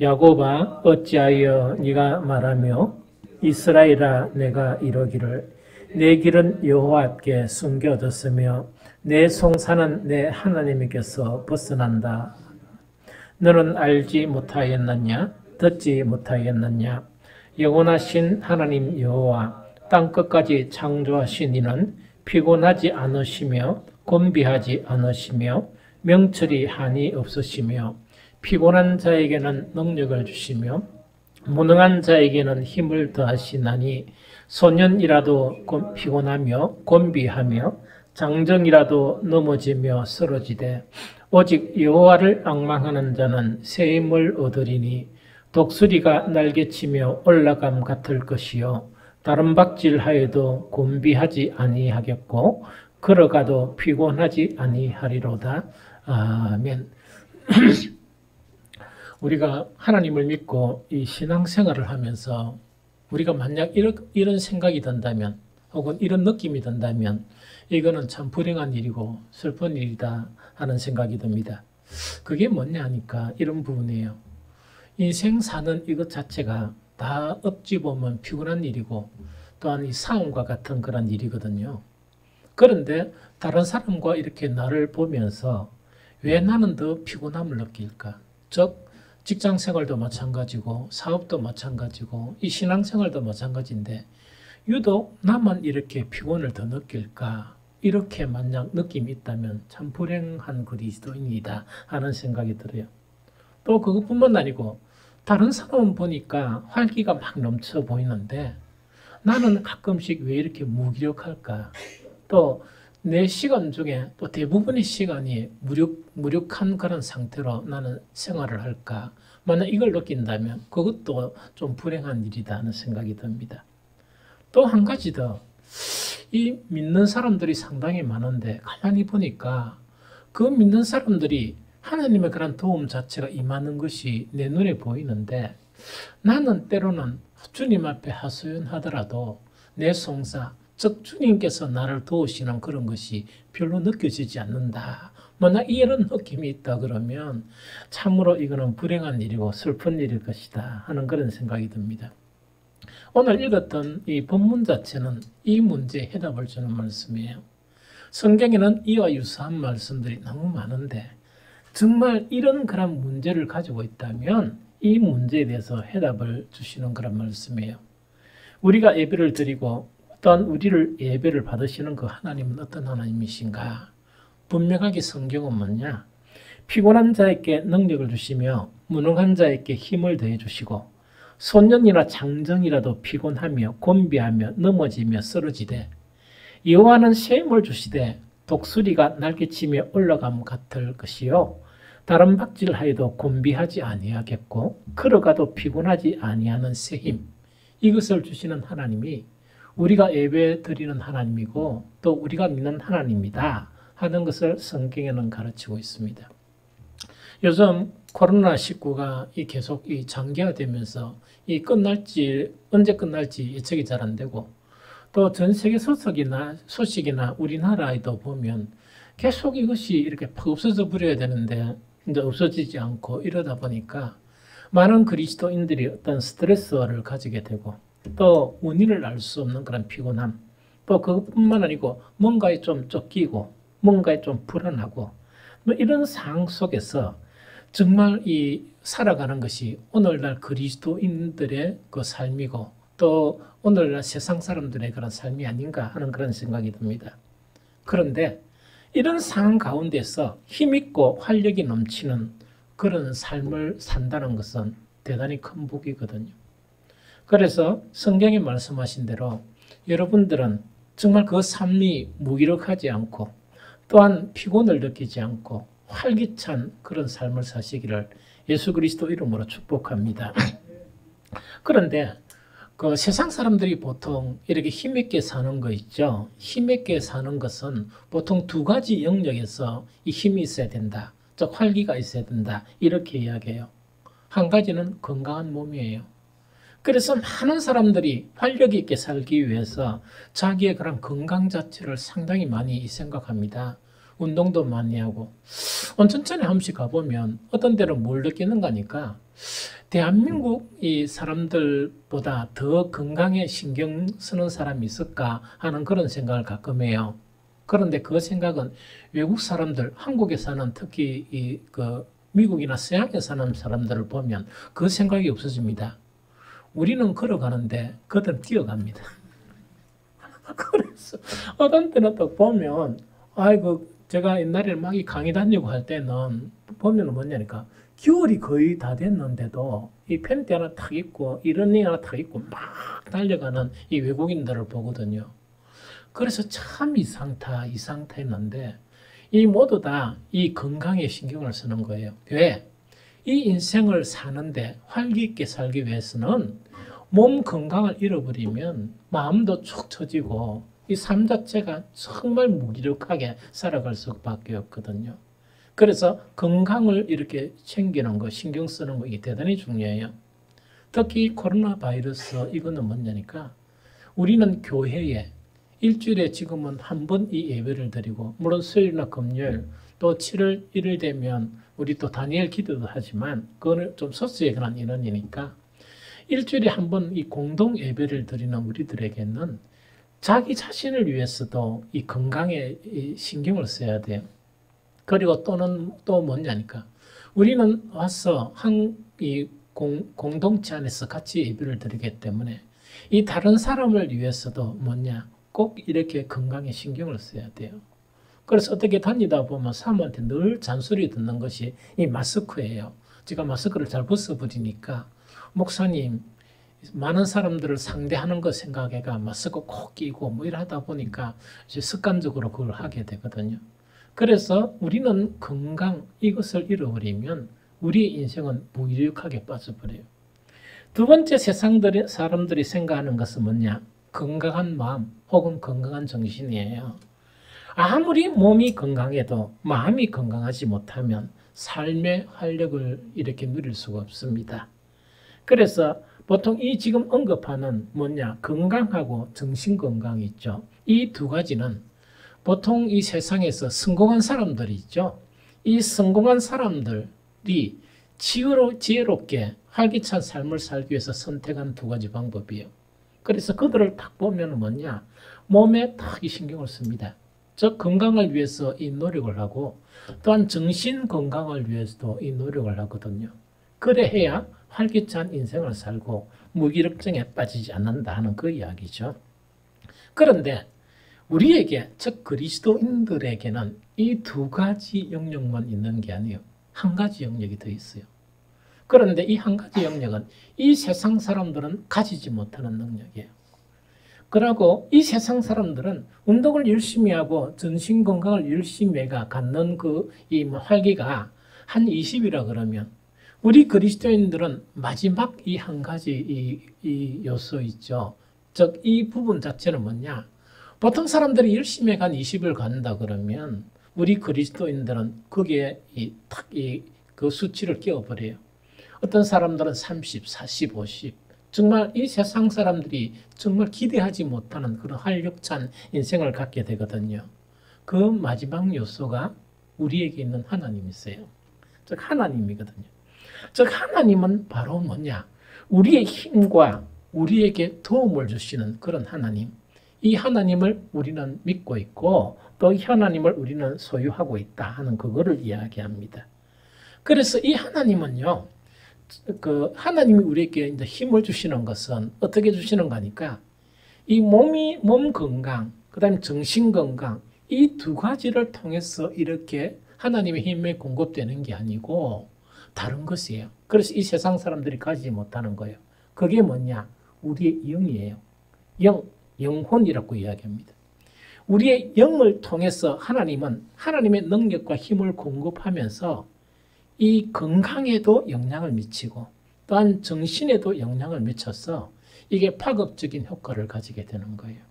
야곱아 어찌하여 네가 말하며 이스라엘아 내가 이러기를 내 길은 여호와께 숨겨졌으며 내 송사는 내 하나님께서 벗어난다. 너는 알지 못하였느냐 듣지 못하였느냐 영원하신 하나님 여호와 땅끝까지 창조하신 이는 피곤하지 않으시며 곤비하지 않으시며 명철이 한이 없으시며 피곤한 자에게는 능력을 주시며 무능한 자에게는 힘을 더하시나니 소년이라도 피곤하며 곤비하며 장정이라도 넘어지며 쓰러지되 오직 여호와를 앙망하는 자는 새 힘을 얻으리니 독수리가 날개치며 올라감 같을 것이요 다른 박질하여도 곤비하지 아니하겠고 걸어가도 피곤하지 아니하리로다. 아멘. 우리가 하나님을 믿고 이 신앙생활을 하면서 우리가 만약 이런 생각이 든다면 혹은 이런 느낌이 든다면 이거는 참 불행한 일이고 슬픈 일이다 하는 생각이 듭니다. 그게 뭐냐 하니까 이런 부분이에요. 인생 사는 이것 자체가 다 어찌 보면 피곤한 일이고 또한 이 싸움과 같은 그런 일이거든요. 그런데 다른 사람과 이렇게 나를 보면서 왜 나는 더 피곤함을 느낄까? 즉 직장 생활도 마찬가지고 사업도 마찬가지고 이 신앙생활도 마찬가지인데 유독 나만 이렇게 피곤을 더 느낄까? 이렇게 만약 느낌이 있다면 참 불행한 그리스도인이다 하는 생각이 들어요. 또 그것뿐만 아니고 다른 사람은 보니까 활기가 막 넘쳐 보이는데 나는 가끔씩 왜 이렇게 무기력할까? 또 내 시간 중에 또 대부분의 시간이 무력한 그런 상태로 나는 생활을 할까? 만약 이걸 느낀다면 그것도 좀 불행한 일이다 하는 생각이 듭니다. 또 한 가지 더, 이 믿는 사람들이 상당히 많은데 가만히 보니까 그 믿는 사람들이 하나님의 그런 도움 자체가 임하는 것이 내 눈에 보이는데 나는 때로는 주님 앞에 하소연하더라도 내 송사, 즉 주님께서 나를 도우시는 그런 것이 별로 느껴지지 않는다. 만약 이런 느낌이 있다 그러면 참으로 이거는 불행한 일이고 슬픈 일일 것이다 하는 그런 생각이 듭니다. 오늘 읽었던 이 본문 자체는 이 문제에 해답을 주는 말씀이에요. 성경에는 이와 유사한 말씀들이 너무 많은데 정말 이런 그런 문제를 가지고 있다면 이 문제에 대해서 해답을 주시는 그런 말씀이에요. 우리가 예배를 드리고 또한 우리를 예배를 받으시는 그 하나님은 어떤 하나님이신가? 분명하게 성경은 뭐냐? 피곤한 자에게 능력을 주시며 무능한 자에게 힘을 더해 주시고 소년이나 장정이라도 피곤하며 곤비하며 넘어지며 쓰러지되 여호와는 새 힘을 주시되 독수리가 날개치며 올라감 같을 것이요 다른 박질하여도 곤비하지 아니하겠고 걸어가도 피곤하지 아니하는 새 힘, 이것을 주시는 하나님이 우리가 예배 드리는 하나님이고 또 우리가 믿는 하나님이다 하는 것을 성경에는 가르치고 있습니다. 요즘 코로나19가 계속 장기화되면서 언제 끝날지 예측이 잘 안 되고 또 전 세계 소식이나 우리나라에도 보면 계속 이것이 이렇게 없어져 버려야 되는데 이제 없어지지 않고 이러다 보니까 많은 그리스도인들이 어떤 스트레스를 가지게 되고 또 원인을 알 수 없는 그런 피곤함, 또 그것뿐만 아니고 뭔가에 좀 쫓기고 뭔가에 좀 불안하고 뭐 이런 상황 속에서 정말 이 살아가는 것이 오늘날 그리스도인들의 그 삶이고 또 오늘날 세상 사람들의 그런 삶이 아닌가 하는 그런 생각이 듭니다. 그런데 이런 상황 가운데서 힘있고 활력이 넘치는 그런 삶을 산다는 것은 대단히 큰 복이거든요. 그래서 성경에 말씀하신 대로 여러분들은 정말 그 삶이 무기력하지 않고 또한 피곤을 느끼지 않고 활기찬 그런 삶을 사시기를 예수 그리스도 이름으로 축복합니다. 그런데 그 세상 사람들이 보통 이렇게 힘있게 사는 거 있죠. 힘있게 사는 것은 보통 두 가지 영역에서 이 힘이 있어야 된다. 즉 활기가 있어야 된다. 이렇게 이야기해요. 한 가지는 건강한 몸이에요. 그래서 많은 사람들이 활력 있게 살기 위해서 자기의 그런 건강 자체를 상당히 많이 생각합니다. 운동도 많이 하고 온천천에 한 번씩 가보면 어떤 데는 뭘 느끼는가 하니까 대한민국 이 사람들보다 더 건강에 신경 쓰는 사람이 있을까 하는 그런 생각을 가끔 해요. 그런데 그 생각은 외국 사람들, 한국에 사는 특히 미국이나 서양에 사는 사람들을 보면 그 생각이 없어집니다. 우리는 걸어가는데 그들은 뛰어갑니다. 그래서 어떤 때는 또 보면 아이고 제가 옛날에 막 이 강의 다니고 할 때는 보면은 뭐냐니까 겨울이 거의 다 됐는데도 이 팬티 하나 탁 입고 이 러닝 하나 탁 입고 막 달려가는 이 외국인들을 보거든요. 그래서 참 이상타 했는데 이 모두 다 이 건강에 신경을 쓰는 거예요. 왜? 이 인생을 사는데 활기 있게 살기 위해서는 몸 건강을 잃어버리면 마음도 축 처지고 이 삶 자체가 정말 무기력하게 살아갈 수밖에 없거든요. 그래서 건강을 이렇게 챙기는 거, 신경 쓰는 거 이게 대단히 중요해요. 특히 코로나 바이러스 이거는 뭐냐니까 우리는 교회에 일주일에 지금은 한 번 이 예배를 드리고 물론 수요일이나 금요일 또 7월 1일 되면 우리 또 다니엘 기도도 하지만 그거는 좀 소수에 관한 인원이니까 일주일에 한 번 이 공동 예배를 드리는 우리들에게는 자기 자신을 위해서도 이 건강에 신경을 써야 돼요. 그리고 또 뭐냐니까 우리는 와서 공동체 안에서 같이 예배를 드리기 때문에 이 다른 사람을 위해서도 꼭 이렇게 건강에 신경을 써야 돼요. 그래서 어떻게 다니다 보면 사람한테 늘 잔소리 듣는 것이 이 마스크예요. 제가 마스크를 잘 벗어버리니까 목사님 많은 사람들을 상대하는 것 생각해가 마스크 꼭 끼고 뭐 이러다 보니까 이제 습관적으로 그걸 하게 되거든요. 그래서 우리는 건강 이것을 잃어버리면 우리 인생은 무기력하게 빠져버려요. 두 번째 사람들이 생각하는 것은 뭐냐? 건강한 마음 혹은 건강한 정신이에요. 아무리 몸이 건강해도 마음이 건강하지 못하면 삶의 활력을 이렇게 누릴 수가 없습니다. 그래서 보통 이 지금 언급하는 건강하고 정신 건강이 있죠. 이 두 가지는 보통 이 세상에서 성공한 사람들이 있죠. 이 성공한 사람들이 지혜롭게 활기찬 삶을 살기 위해서 선택한 두 가지 방법이에요. 그래서 그들을 딱 보면 몸에 딱 신경을 씁니다. 즉 건강을 위해서 이 노력을 하고 또한 정신 건강을 위해서도 이 노력을 하거든요. 그래야 활기찬 인생을 살고 무기력증에 빠지지 않는다 하는 그 이야기죠. 그런데 우리에게 즉 그리스도인들에게는 이 두 가지 영역만 있는 게 아니에요. 한 가지 영역이 더 있어요. 그런데 이 한 가지 영역은 이 세상 사람들은 가지지 못하는 능력이에요. 그리고 이 세상 사람들은 운동을 열심히 하고 전신 건강을 열심히 해가 갖는 이 활기가 한 20이라 그러면 우리 그리스도인들은 마지막 이 한 가지 이 요소 있죠. 즉 이 부분 자체는 뭐냐? 보통 사람들이 열심히 간 20을 갖는다 그러면 우리 그리스도인들은 거기에 그 수치를 끼워버려요. 어떤 사람들은 30, 40, 50. 정말 이 세상 사람들이 정말 기대하지 못하는 그런 활력찬 인생을 갖게 되거든요. 그 마지막 요소가 우리에게 있는 하나님이세요. 즉 하나님이거든요. 즉 하나님은 바로 우리의 힘과 우리에게 도움을 주시는 그런 하나님. 이 하나님을 우리는 믿고 있고 또 이 하나님을 우리는 소유하고 있다 하는 그거를 이야기합니다. 그래서 이 하나님은요. 하나님이 우리에게 이제 힘을 주시는 것은 어떻게 주시는 거니까 이 몸 건강, 그다음에 정신 건강 이 두 가지를 통해서 이렇게 하나님의 힘에 공급되는 게 아니고 다른 것이에요. 그래서 이 세상 사람들이 가지지 못하는 거예요. 그게 우리의 영이에요. 영혼이라고 이야기합니다. 우리의 영을 통해서 하나님은 하나님의 능력과 힘을 공급하면서 이 건강에도 영향을 미치고 또한 정신에도 영향을 미쳐서 이게 파급적인 효과를 가지게 되는 거예요.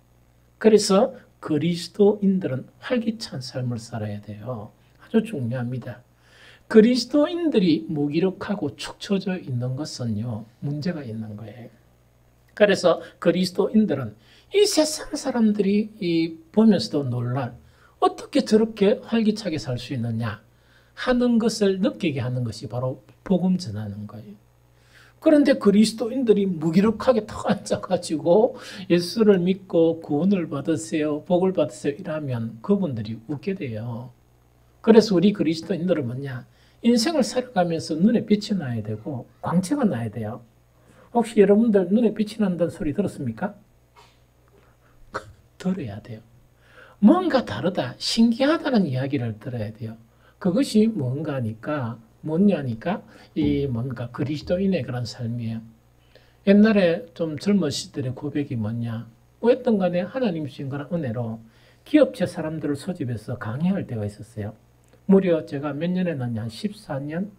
그래서 그리스도인들은 활기찬 삶을 살아야 돼요. 아주 중요합니다. 그리스도인들이 무기력하고 축 처져 있는 것은요, 문제가 있는 거예요. 그래서 그리스도인들은 이 세상 사람들이 보면서도 놀랄 어떻게 저렇게 활기차게 살 수 있느냐 하는 것을 느끼게 하는 것이 바로 복음 전하는 거예요. 그런데 그리스도인들이 무기력하게 턱 앉아가지고 예수를 믿고 구원을 받으세요, 복을 받으세요 이러면 그분들이 웃게 돼요. 그래서 우리 그리스도인들은 뭐냐? 인생을 살아가면서 눈에 빛이 나야 되고 광채가 나야 돼요. 혹시 여러분들 눈에 빛이 난다는 소리 들었습니까? 들어야 돼요. 뭔가 다르다, 신기하다는 이야기를 들어야 돼요. 그것이 뭔가니까, 뭐냐니까, 이 뭔가 그리스도인의 그런 삶이에요. 옛날에 좀 젊으실 때의 고백이 뭐냐? 어떤 간에 하나님 주신 그런 은혜로 기업체 사람들을 소집해서 강의할 때가 있었어요. 무려 제가 몇 년에 났냐? 한 14년?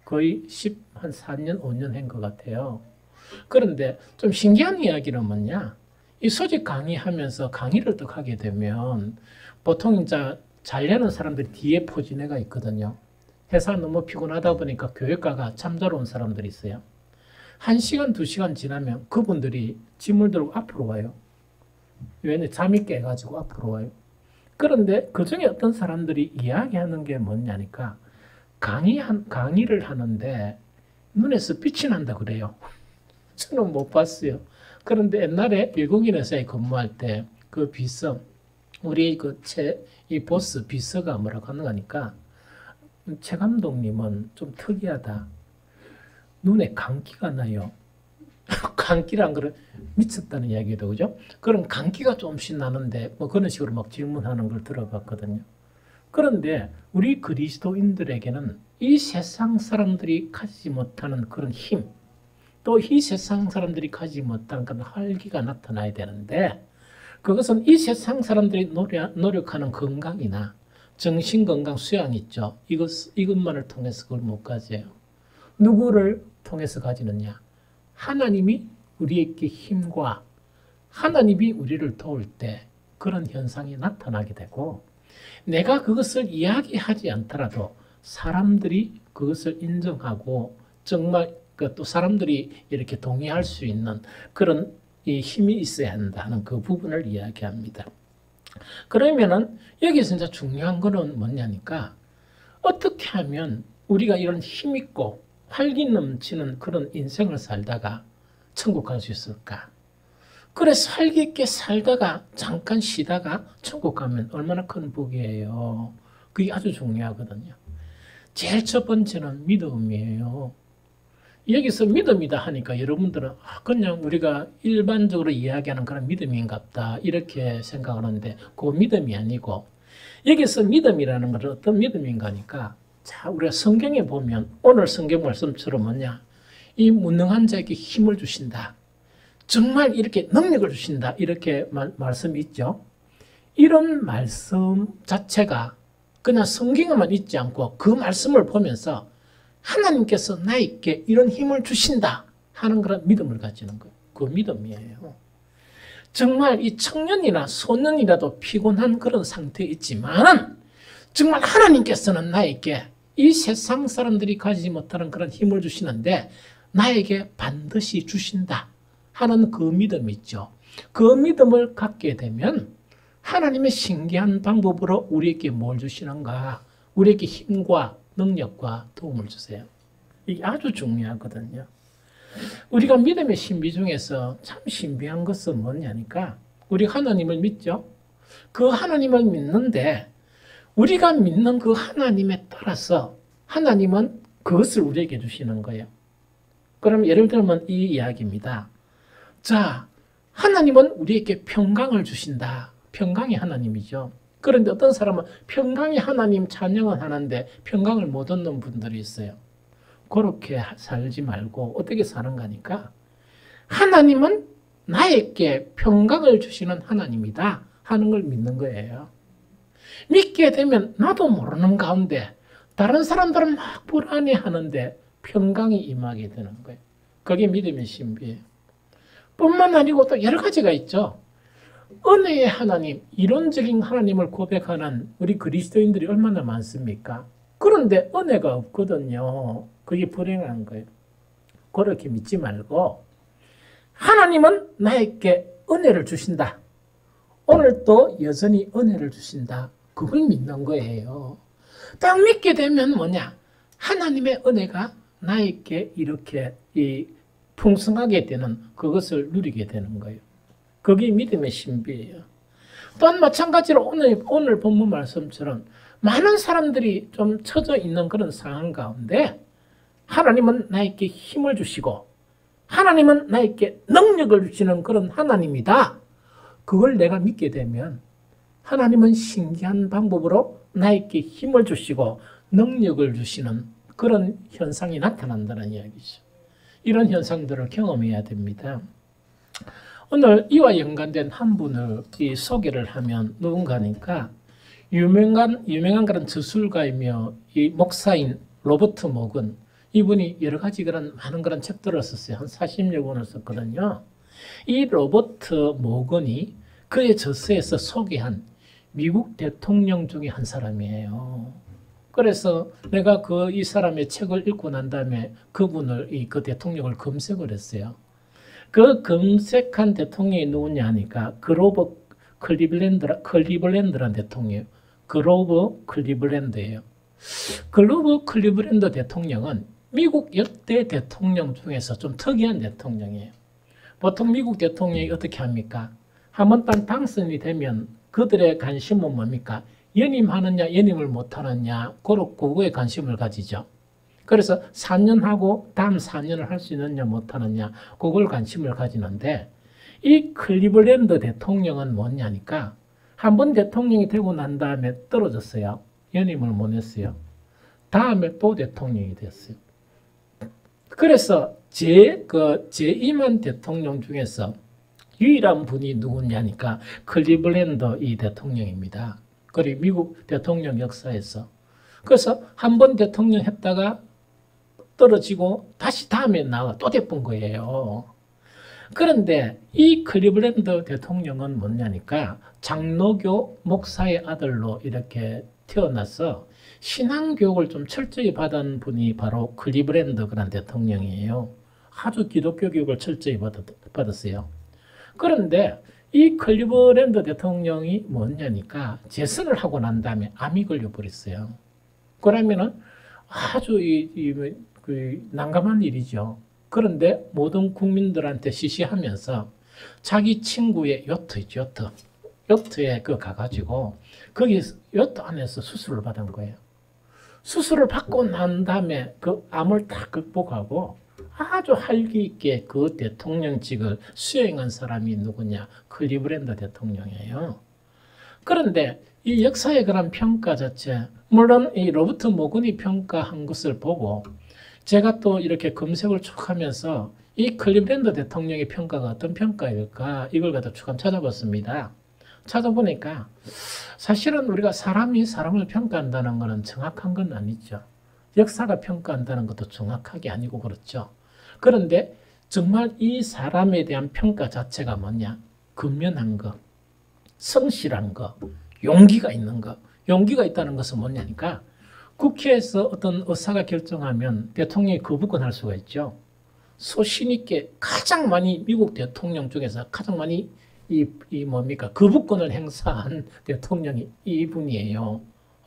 거의 한 4년, 5년 한 것 같아요. 그런데 좀 신기한 이야기는 뭐냐? 이 소집 강의하면서 강의를 또 하게 되면 보통 이제 잘려는 사람들이 뒤에 포진해가 있거든요. 회사 너무 피곤하다 보니까 교육가가 잠자러 온 사람들이 있어요. 1시간, 2시간 지나면 그분들이 짐을 들고 앞으로 와요. 왜냐면 잠이 깨가지고 앞으로 와요. 그런데 그 중에 어떤 사람들이 이야기하는 게 뭐냐니까 강의를 하는데 눈에서 빛이 난다 그래요. 저는 못 봤어요. 그런데 옛날에 외국인 회사에 근무할 때 그 비서, 우리 이 보스 비서가 뭐라고 하는 거니까 최 감독님은 좀 특이하다. 눈에 감기가 나요. 감기란 거를 미쳤다는 이야기도 그죠? 그럼 감기가 조금씩 나는데 뭐 그런 식으로 막 질문하는 걸 들어봤거든요. 그런데 우리 그리스도인들에게는 이 세상 사람들이 가지지 못하는 그런 힘, 또 이 세상 사람들이 가지지 못하는 그런 활기가 나타나야 되는데 그것은 이 세상 사람들이 노력하는 건강이나 정신건강 수양 있죠. 이것만을 통해서 그걸 못 가져요. 누구를 통해서 가지느냐? 하나님이 우리에게 힘과 하나님이 우리를 도울 때 그런 현상이 나타나게 되고 내가 그것을 이야기하지 않더라도 사람들이 그것을 인정하고 정말 또 사람들이 이렇게 동의할 수 있는 그런 이 힘이 있어야 한다는 그 부분을 이야기합니다. 그러면은 여기서 이제 중요한 거는 뭐냐니까 어떻게 하면 우리가 이런 힘있고 활기 넘치는 그런 인생을 살다가 천국 갈 수 있을까? 그래서 활기 있게 살다가 잠깐 쉬다가 천국 가면 얼마나 큰 복이에요. 그게 아주 중요하거든요. 제일 첫 번째는 믿음이에요. 여기서 믿음이다 하니까 여러분들은 그냥 우리가 일반적으로 이야기하는 그런 믿음인갑다 이렇게 생각하는데 그 믿음이 아니고 여기서 믿음이라는 것은 어떤 믿음인가 하니까 자 우리가 성경에 보면 오늘 성경 말씀처럼 뭐냐 이 무능한 자에게 힘을 주신다. 정말 이렇게 능력을 주신다. 이렇게 말씀이 있죠. 이런 말씀 자체가 그냥 성경에만 있지 않고 그 말씀을 보면서 하나님께서 나에게 이런 힘을 주신다 하는 그런 믿음을 가지는 거예요. 그 믿음이에요. 정말 이 청년이나 소년이라도 피곤한 그런 상태에 있지만 정말 하나님께서는 나에게 이 세상 사람들이 가지지 못하는 그런 힘을 주시는데 나에게 반드시 주신다 하는 그 믿음이 있죠. 그 믿음을 갖게 되면 하나님의 신기한 방법으로 우리에게 뭘 주시는가? 우리에게 힘과 능력과 도움을 주세요. 이게 아주 중요하거든요. 우리가 믿음의 신비 중에서 참 신비한 것은 뭐냐니까 우리 하나님을 믿죠. 그 하나님을 믿는데 우리가 믿는 그 하나님에 따라서 하나님은 그것을 우리에게 주시는 거예요. 그럼 예를 들면 이 이야기입니다. 자, 하나님은 우리에게 평강을 주신다. 평강이 하나님이죠. 그런데 어떤 사람은 평강이 하나님 찬양은 하는데 평강을 못 얻는 분들이 있어요. 그렇게 살지 말고 어떻게 사는가 하니까 하나님은 나에게 평강을 주시는 하나님이다 하는 걸 믿는 거예요. 믿게 되면 나도 모르는 가운데 다른 사람들은 막 불안해하는데 평강이 임하게 되는 거예요. 그게 믿음의 신비예요. 뿐만 아니고 또 여러 가지가 있죠. 은혜의 하나님, 이론적인 하나님을 고백하는 우리 그리스도인들이 얼마나 많습니까? 그런데 은혜가 없거든요. 그게 불행한 거예요. 그렇게 믿지 말고 하나님은 나에게 은혜를 주신다. 오늘도 여전히 은혜를 주신다. 그걸 믿는 거예요. 딱 믿게 되면 뭐냐? 하나님의 은혜가 나에게 이렇게 풍성하게 되는 그것을 누리게 되는 거예요. 그게 믿음의 신비예요. 또한 마찬가지로 오늘 본문 말씀처럼 많은 사람들이 좀 처져 있는 그런 상황 가운데 하나님은 나에게 힘을 주시고 하나님은 나에게 능력을 주시는 그런 하나님이다. 그걸 내가 믿게 되면 하나님은 신기한 방법으로 나에게 힘을 주시고 능력을 주시는 그런 현상이 나타난다는 이야기죠. 이런 현상들을 경험해야 됩니다. 오늘 이와 연관된 한 분을 소개를 하면 누군가니까 유명한 그런 저술가이며 이 목사인 로버트 모건, 이분이 여러 가지 그런 많은 그런 책들을 썼어요. 한 40여 권을 썼거든요. 이 로버트 모건이 그의 저서에서 소개한 미국 대통령 중에 한 사람이에요. 그래서 내가 이 사람의 책을 읽고 난 다음에 그 대통령을 검색을 했어요. 그 검색한 대통령이 누구냐 하니까 그로버 클리블랜드라는 대통령이에요. 그로버 클리블랜드예요. 그로버 클리블랜드 대통령은 미국 역대 대통령 중에서 좀 특이한 대통령이에요. 보통 미국 대통령이 어떻게 합니까? 한번 당선이 되면 그들의 관심은 뭡니까? 연임하느냐 연임을 못하느냐 그거에 관심을 가지죠. 그래서 4년 하고 다음 4년을 할 수 있느냐 못하느냐 그걸 관심을 가지는데 이 클리블랜드 대통령은 뭐냐니까 한 번 대통령이 되고 난 다음에 떨어졌어요. 연임을 못 했어요. 다음에 또 대통령이 됐어요. 그래서 재임한 대통령 중에서 유일한 분이 누구냐니까 클리블랜드 이 대통령입니다. 그리고 미국 대통령 역사에서. 그래서 한 번 대통령 했다가 떨어지고 다시 다음에 나와 또 돼본 거예요. 그런데 이 클리블랜드 대통령은 뭐냐니까 장로교 목사의 아들로 이렇게 태어나서 신앙교육을 좀 철저히 받은 분이 바로 클리블랜드 그런 대통령이에요. 아주 기독교 교육을 철저히 받았어요. 그런데 이 클리블랜드 대통령이 뭐냐니까 재선을 하고 난 다음에 암이 걸려버렸어요. 그러면은 아주 난감한 일이죠. 그런데 모든 국민들한테 시시하면서 자기 친구의 요트에 가가지고 거기 요트 안에서 수술을 받은 거예요. 수술을 받고 난 다음에 그 암을 다 극복하고 아주 활기 있게 그 대통령직을 수행한 사람이 누구냐? 클리블랜드 대통령이에요. 그런데 이 역사의 그런 평가 자체, 물론 이 로버트 모건이 평가한 것을 보고 제가 또 이렇게 검색을 쭉 하면서 이 클리블랜드 대통령의 평가가 어떤 평가일까 이걸 갖다 쭉 찾아봤습니다. 찾아보니까 사실은 우리가 사람이 사람을 평가한다는 것은 정확한 건 아니죠. 역사가 평가한다는 것도 정확하게 아니고 그렇죠. 그런데 정말 이 사람에 대한 평가 자체가 뭐냐? 근면한 거, 성실한 거, 용기가 있는 거. 용기가 있다는 것은 뭐냐니까 국회에서 어떤 의사가 결정하면 대통령이 거부권 할 수가 있죠. 소신 있게 가장 많이 미국 대통령 중에서 가장 많이 거부권을 행사한 대통령이 이분이에요.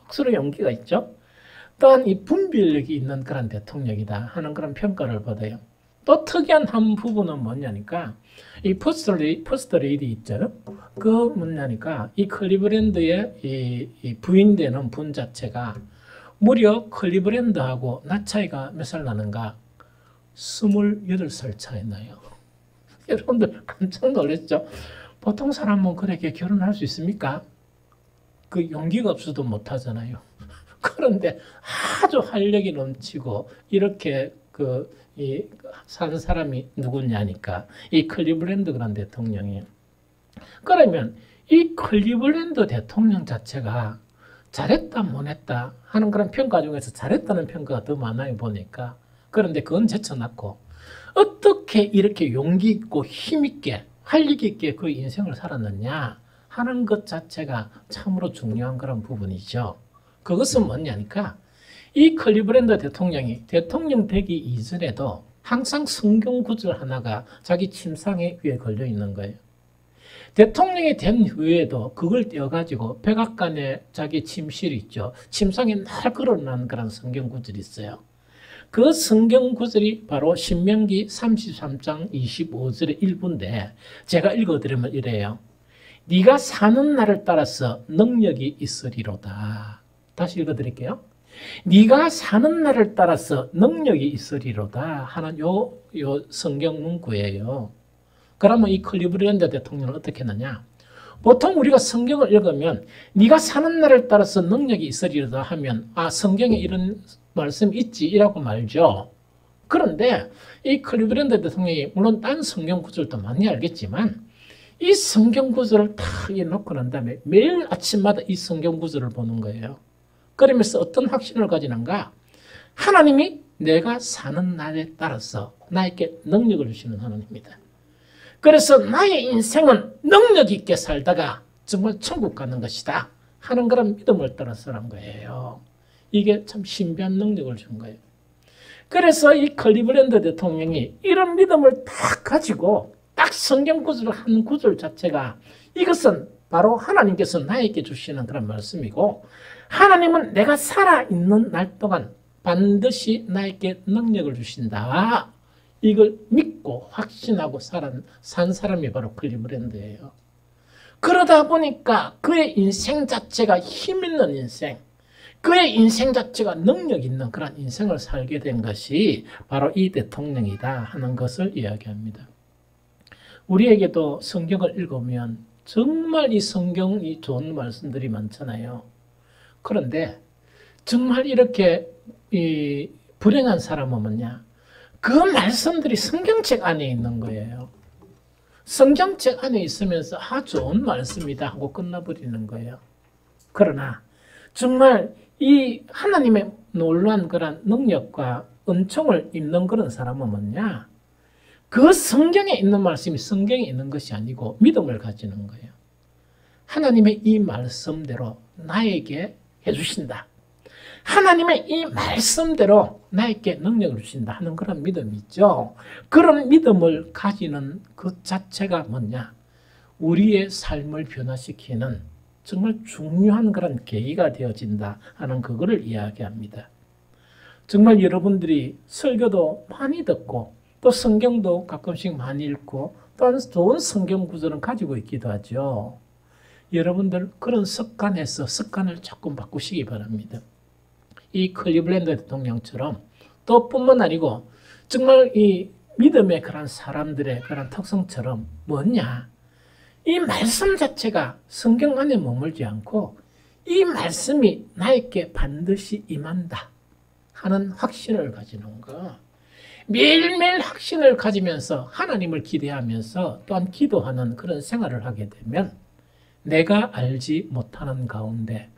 억수로 용기가 있죠. 또한 이 분별력이 있는 그런 대통령이다 하는 그런 평가를 받아요. 또 특이한 한 부분은 뭐냐니까 이 퍼스트 레이디 있죠. 그 뭐냐니까 이 클리블랜드의 이 부인되는 분 자체가 무려 클리블랜드하고 나 차이가 몇 살 나는가? 28살 차이 나요. 여러분들 깜짝 놀랐죠? 보통 사람은 그렇게 결혼할 수 있습니까? 그 용기가 없어도 못 하잖아요. 그런데 아주 활력이 넘치고 이렇게 사는 사람이 누구냐니까 이 클리블랜드 그런 대통령이에요. 그러면 이 클리블랜드 대통령 자체가 잘했다 못했다 하는 그런 평가 중에서 잘했다는 평가가 더 많아요 보니까. 그런데 그건 제쳐놨고 어떻게 이렇게 용기 있고 힘 있게 활력 있게 그 인생을 살았느냐 하는 것 자체가 참으로 중요한 그런 부분이죠. 그것은 뭐냐니까 이 클리블랜드 대통령이 대통령 되기 이전에도 항상 성경 구절 하나가 자기 침상에 위에 걸려 있는 거예요. 대통령이 된 후에도 그걸 떼어가지고 백악관에 자기 침실이 있죠. 침상에 날 걸어놓은 그런 성경 구절이 있어요. 그 성경 구절이 바로 신명기 33장 25절의 일부인데 제가 읽어드리면 이래요. 네가 사는 날을 따라서 능력이 있으리로다. 다시 읽어드릴게요. 네가 사는 날을 따라서 능력이 있으리로다 하는 요 성경 문구예요. 그러면 이 클리브랜드 대통령은 어떻게 했느냐? 보통 우리가 성경을 읽으면 네가 사는 날을 따라서 능력이 있으리로다 하면 성경에 이런 말씀이 있지 이라고 말죠. 그런데 이 클리브랜드 대통령이 물론 딴 성경 구절도 많이 알겠지만 이 성경 구절을 딱 놓고 난 다음에 매일 아침마다 이 성경 구절을 보는 거예요. 그러면서 어떤 확신을 가지는가? 하나님이 내가 사는 날에 따라서 나에게 능력을 주시는 하나님입니다. 그래서 나의 인생은 능력 있게 살다가 정말 천국 가는 것이다 하는 그런 믿음을 따라서란 거예요. 이게 참 신비한 능력을 준 거예요. 그래서 이 클리브랜드 대통령이 이런 믿음을 딱 가지고 딱 성경 구절을 한 구절 자체가 이것은 바로 하나님께서 나에게 주시는 그런 말씀이고 하나님은 내가 살아있는 날 동안 반드시 나에게 능력을 주신다. 이걸 믿고 확신하고 산 사람이 바로 클리브랜드예요. 그러다 보니까 그의 인생 자체가 힘있는 인생, 그의 인생 자체가 능력 있는 그런 인생을 살게 된 것이 바로 이 대통령이다 하는 것을 이야기합니다. 우리에게도 성경을 읽으면 정말 이 성경이 좋은 말씀들이 많잖아요. 그런데 정말 이렇게 불행한 사람은 뭐냐? 그 말씀들이 성경책 안에 있는 거예요. 성경책 안에 있으면서 좋은 말씀이다 하고 끝나버리는 거예요. 그러나 정말 이 하나님의 놀라운 그런 능력과 은총을 입는 그런 사람은 뭐냐? 그 성경에 있는 말씀이 성경에 있는 것이 아니고 믿음을 가지는 거예요. 하나님의 이 말씀대로 나에게 해주신다. 하나님의 이 말씀대로 나에게 능력을 주신다 하는 그런 믿음이 있죠. 그런 믿음을 가지는 그 자체가 뭐냐? 우리의 삶을 변화시키는 정말 중요한 그런 계기가 되어진다 하는 그거를 이야기합니다. 정말 여러분들이 설교도 많이 듣고 또 성경도 가끔씩 많이 읽고 또 좋은 성경 구절은 가지고 있기도 하죠. 여러분들 그런 습관을 조금 바꾸시기 바랍니다. 이 클리블랜드 대통령처럼 또 뿐만 아니고 정말 이 믿음의 그런 사람들의 그런 특성처럼 뭐냐? 이 말씀 자체가 성경 안에 머물지 않고 이 말씀이 나에게 반드시 임한다 하는 확신을 가지는 거. 매일매일 확신을 가지면서 하나님을 기대하면서 또한 기도하는 그런 생활을 하게 되면 내가 알지 못하는 가운데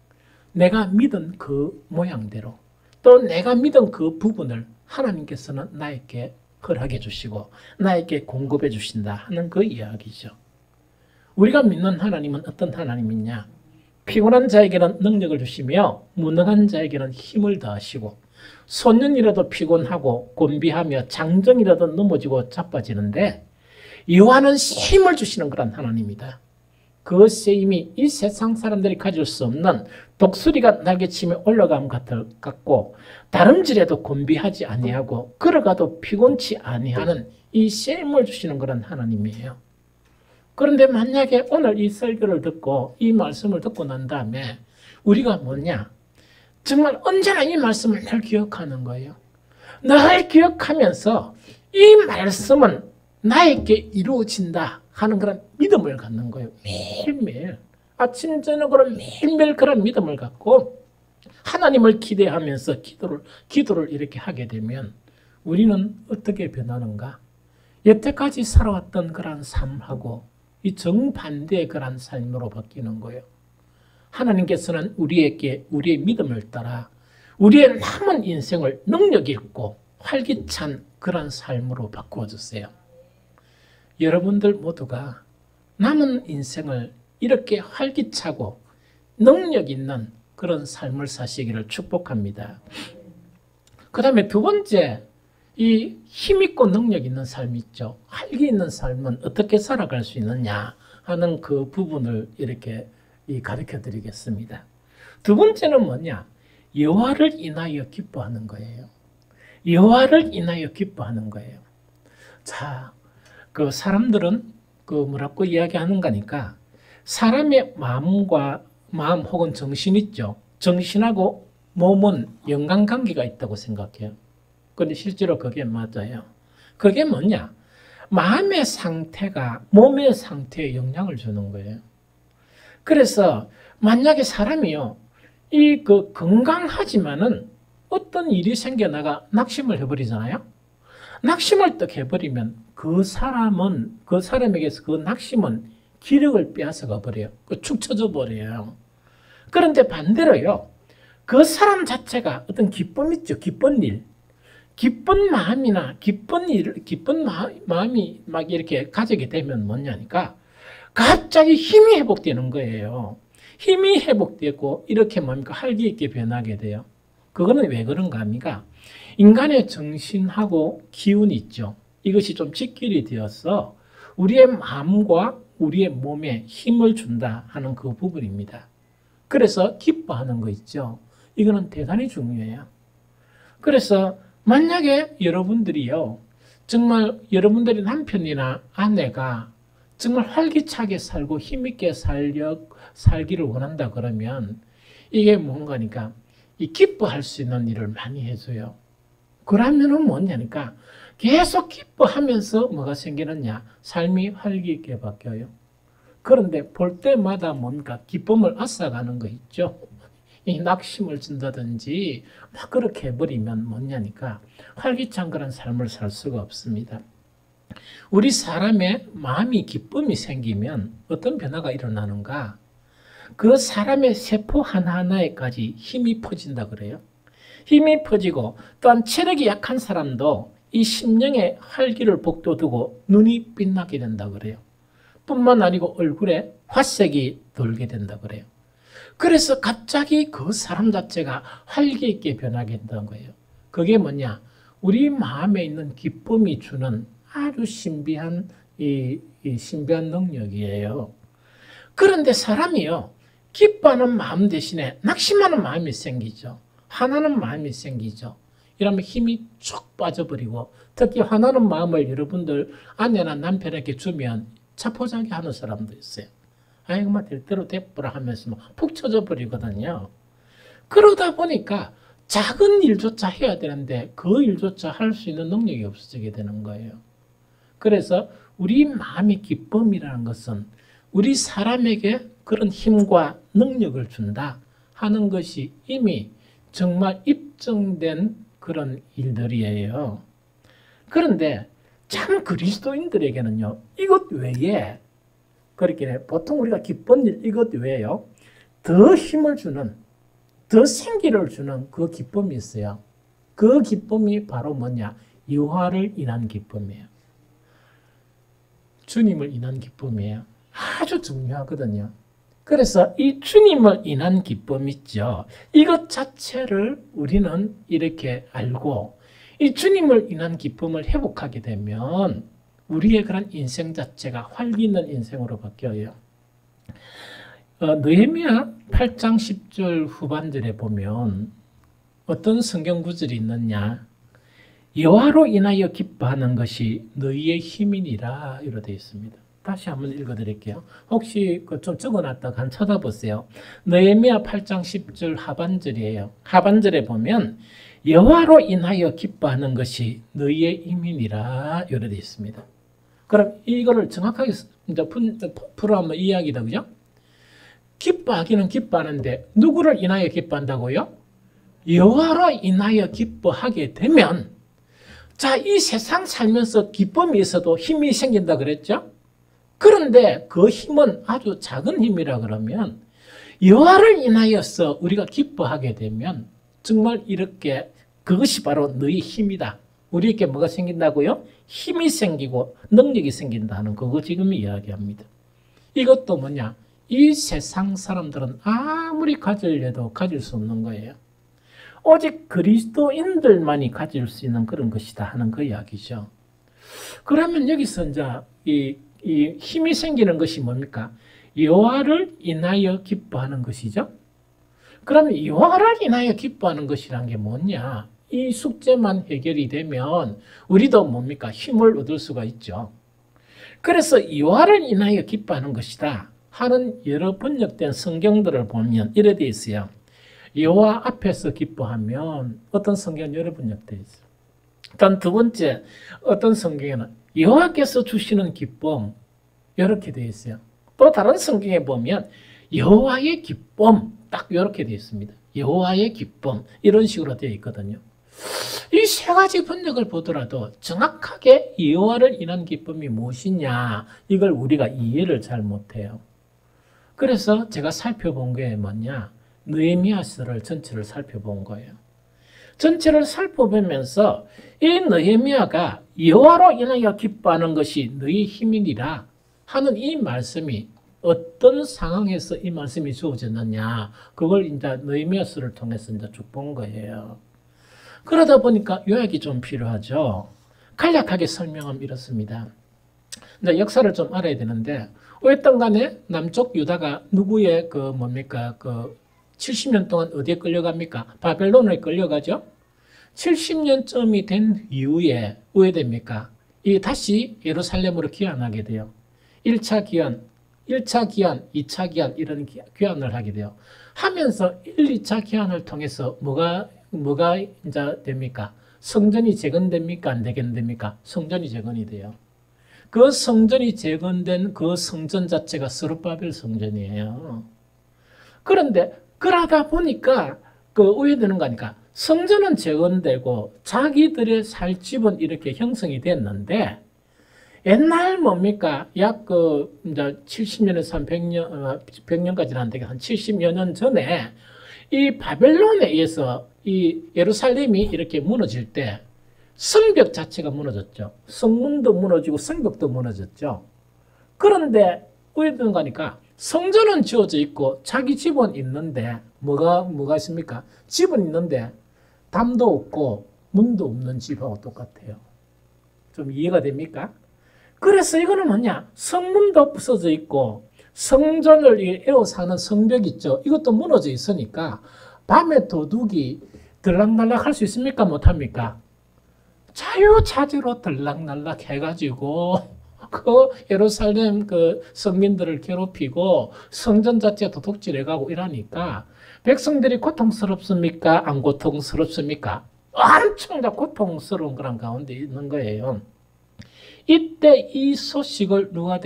내가 믿은 그 모양대로 또 내가 믿은 그 부분을 하나님께서는 나에게 허락해 주시고 나에게 공급해 주신다 하는 그 이야기죠. 우리가 믿는 하나님은 어떤 하나님이냐? 피곤한 자에게는 능력을 주시며 무능한 자에게는 힘을 더하시고 소년이라도 피곤하고 곤비하며 장정이라도 넘어지고 자빠지는데 여호와는 힘을 주시는 그런 하나님이다. 그 쓰임이 이 세상 사람들이 가질 수 없는 독수리가 날개치며 올라감 같고 다름질에도 곤비하지 아니하고 걸어가도 피곤치 아니하는 이 쓰임을 주시는 그런 하나님이에요. 그런데 만약에 오늘 이 설교를 듣고 이 말씀을 듣고 난 다음에 우리가 뭐냐? 정말 언제나 이 말씀을 늘 기억하는 거예요. 늘 기억하면서 이 말씀은 나에게 이루어진다 하는 그런 믿음을 갖는 거예요. 매일매일. 아침 저녁으로 매일매일 그런 믿음을 갖고 하나님을 기대하면서 기도를 이렇게 하게 되면 우리는 어떻게 변하는가? 여태까지 살아왔던 그런 삶하고 이 정반대의 그런 삶으로 바뀌는 거예요. 하나님께서는 우리에게 우리의 믿음을 따라 우리의 남은 인생을 능력 있고 활기찬 그런 삶으로 바꾸어 주세요. 여러분들 모두가 남은 인생을 이렇게 활기차고 능력 있는 그런 삶을 사시기를 축복합니다. 그 다음에 두 번째, 이 힘있고 능력 있는 삶이 있죠. 활기 있는 삶은 어떻게 살아갈 수 있느냐 하는 그 부분을 이렇게 가르쳐 드리겠습니다. 두 번째는 뭐냐? 여호와를 인하여 기뻐하는 거예요. 여호와를 인하여 기뻐하는 거예요. 자, 그 사람들은 그 뭐라고 이야기하는 거니까 사람의 마음 혹은 정신 있죠. 정신하고 몸은 연관관계가 있다고 생각해요. 근데 실제로 그게 맞아요. 그게 뭐냐? 마음의 상태가 몸의 상태에 영향을 주는 거예요. 그래서 만약에 사람이요, 그 건강하지만은 어떤 일이 생겨나가 낙심을 해버리잖아요. 낙심을 딱 해버리면 그 사람에게서 그 낙심은 기력을 빼앗아가 버려요. 축 처져 버려요. 그런데 반대로요, 그 사람 자체가 어떤 기쁨 있죠. 기쁜 일. 기쁜 마음이나 기쁜 마음이 막 이렇게 가지게 되면 뭐냐니까 갑자기 힘이 회복되는 거예요. 힘이 회복되고 이렇게 뭡니까? 활기 있게 변하게 돼요. 그거는 왜 그런가 합니까? 인간의 정신하고 기운이 있죠. 이것이 좀 직결이 되어서 우리의 마음과 우리의 몸에 힘을 준다 하는 그 부분입니다. 그래서 기뻐하는 거 있죠. 이거는 대단히 중요해요. 그래서 만약에 여러분들이요, 정말 여러분들의 남편이나 아내가 정말 활기차게 살고 힘있게 살기를 원한다 그러면 이게 뭔가니까 이 기뻐할 수 있는 일을 많이 해줘요. 그러면은 뭐냐니까 계속 기뻐하면서 뭐가 생기느냐? 삶이 활기 있게 바뀌어요. 그런데 볼 때마다 뭔가 기쁨을 앗아가는 거 있죠. 이 낙심을 준다든지 막 그렇게 해버리면 뭐냐니까 활기찬 그런 삶을 살 수가 없습니다. 우리 사람의 마음이 기쁨이 생기면 어떤 변화가 일어나는가? 그 사람의 세포 하나하나에까지 힘이 퍼진다 그래요. 힘이 퍼지고 또한 체력이 약한 사람도 이 심령의 활기를 북돋우고 눈이 빛나게 된다 그래요. 뿐만 아니고 얼굴에 화색이 돌게 된다 그래요. 그래서 갑자기 그 사람 자체가 활기 있게 변하게 된다는 거예요. 그게 뭐냐? 우리 마음에 있는 기쁨이 주는 아주 신비한 신비한 능력이에요. 그런데 사람이요, 기뻐하는 마음 대신에 낙심하는 마음이 생기죠. 화나는 마음이 생기죠. 이러면 힘이 쭉 빠져버리고, 특히 화나는 마음을 여러분들 아내나 남편에게 주면 자포자기 하는 사람도 있어요. 아이고, 막 될 대로 됐보라 하면서 푹 쳐져 버리거든요. 그러다 보니까 작은 일조차 해야 되는데 그 일조차 할 수 있는 능력이 없어지게 되는 거예요. 그래서 우리 마음의 기쁨이라는 것은 우리 사람에게 그런 힘과 능력을 준다 하는 것이 이미 정말 입증된 그런 일들이에요. 그런데 참 그리스도인들에게는요, 이것 외에 그렇게 보통 우리가 기쁜 일 이것 외에요, 더 힘을 주는, 더 생기를 주는 그 기쁨이 있어요. 그 기쁨이 바로 뭐냐? 여호와를 인한 기쁨이에요. 주님을 인한 기쁨이에요. 아주 중요하거든요. 그래서 이 주님을 인한 기쁨 있죠. 이것 자체를 우리는 이렇게 알고 이 주님을 인한 기쁨을 회복하게 되면 우리의 그런 인생 자체가 활기 있는 인생으로 바뀌어요. 느헤미야 8장 10절 후반절에 보면 어떤 성경 구절이 있느냐? 여호와로 인하여 기뻐하는 것이 너희의 힘이니라 이렇게 되어 있습니다. 다시 한번 읽어드릴게요. 혹시 좀 적어놨다가 한 쳐다보세요. 느헤미야 8장 10절 하반절이에요. 하반절에 보면 여호와로 인하여 기뻐하는 것이 너희의 힘이니라 이렇게 되어 있습니다. 그럼 이거를 정확하게 이제 풀어 한번 이야기다, 그죠? 기뻐하기는 기뻐하는데 누구를 인하여 기뻐한다고요? 여호와로 인하여 기뻐하게 되면, 자, 이 세상 살면서 기쁨이 있어도 힘이 생긴다 그랬죠? 그런데 그 힘은 아주 작은 힘이라 그러면 여호와를 인하여서 우리가 기뻐하게 되면 정말 이렇게 그것이 바로 너희 힘이다. 우리에게 뭐가 생긴다고요? 힘이 생기고 능력이 생긴다는 그거 지금 이야기합니다. 이것도 뭐냐? 이 세상 사람들은 아무리 가지려도 가질 수 없는 거예요. 오직 그리스도인들만이 가질 수 있는 그런 것이다 하는 그 이야기죠. 그러면 여기서 이제 이 힘이 생기는 것이 뭡니까? 여호와를 인하여 기뻐하는 것이죠. 그러면 여호와를 인하여 기뻐하는 것이란 게 뭐냐? 이 숙제만 해결이 되면 우리도 뭡니까? 힘을 얻을 수가 있죠. 그래서 여호와를 인하여 기뻐하는 것이다 하는 여러 번역된 성경들을 보면 이래 돼 있어요. 여호와 앞에서 기뻐하면 어떤 성경은 여러 번역되어 있어요. 일단 두 번째, 어떤 성경에는 여호와께서 주시는 기쁨 이렇게 되어 있어요. 또 다른 성경에 보면 여호와의 기쁨 딱 이렇게 되어 있습니다. 여호와의 기쁨 이런 식으로 되어 있거든요. 이 세 가지 번역을 보더라도 정확하게 여호와를 인한 기쁨이 무엇이냐 이걸 우리가 이해를 잘 못해요. 그래서 제가 살펴본 게 뭐냐, 느헤미야서를 전체를 살펴본 거예요. 전체를 살펴보면서 이 느헤미야가 여호와로 인하여 기뻐하는 것이 너희 힘이니라 하는 이 말씀이 어떤 상황에서 이 말씀이 주어졌느냐, 그걸 이제 느헤미야서를 통해서 이제 쭉 본 거예요. 그러다 보니까 요약이 좀 필요하죠. 간략하게 설명하면 이렇습니다. 이제 역사를 좀 알아야 되는데, 어쨌든 간에 남쪽 유다가 누구의 70년 동안 어디에 끌려갑니까? 바벨론에 끌려가죠. 70년쯤이 된 이후에 왜 됩니까? 다시 예루살렘으로 귀환하게 돼요. 1차 귀환, 2차 귀환 이런 귀환을 하게 돼요. 하면서 1, 2차 귀환을 통해서 뭐가 이제 됩니까? 성전이 재건됩니까? 안 재건됩니까? 성전이 재건이 돼요. 그 성전이 재건된 그 성전 자체가 스룹바벨 성전이에요. 그런데 그러다 보니까 오해되는 거니까 성전은 재건되고 자기들의 살 집은 이렇게 형성이 됐는데, 옛날 뭡니까? 약 이제 70년에서 한 100년까지는 안 되게 한 70여 년 전에 이 바벨론에 의해서 이 예루살렘이 이렇게 무너질 때 성벽 자체가 무너졌죠. 성문도 무너지고 성벽도 무너졌죠. 그런데 오해되는 거니까 성전은 지어져 있고 자기 집은 있는데 뭐가 있습니까? 집은 있는데 담도 없고 문도 없는 집하고 똑같아요. 좀 이해가 됩니까? 그래서 이거는 뭐냐? 성문도 부서져 있고 성전을 에워싸는 성벽 있죠. 이것도 무너져 있으니까 밤에 도둑이 들락날락 할 수 있습니까? 못합니까? 자유자재로 들락날락 해가지고 그 예루살렘 성민들을 괴롭히고 성전 자체 도둑질해가고 이러니까 백성들이 고통스럽습니까? 안 고통스럽습니까? 엄청 다 고통스러운 그런 가운데 있는 거예요. 이때 이 소식을 누가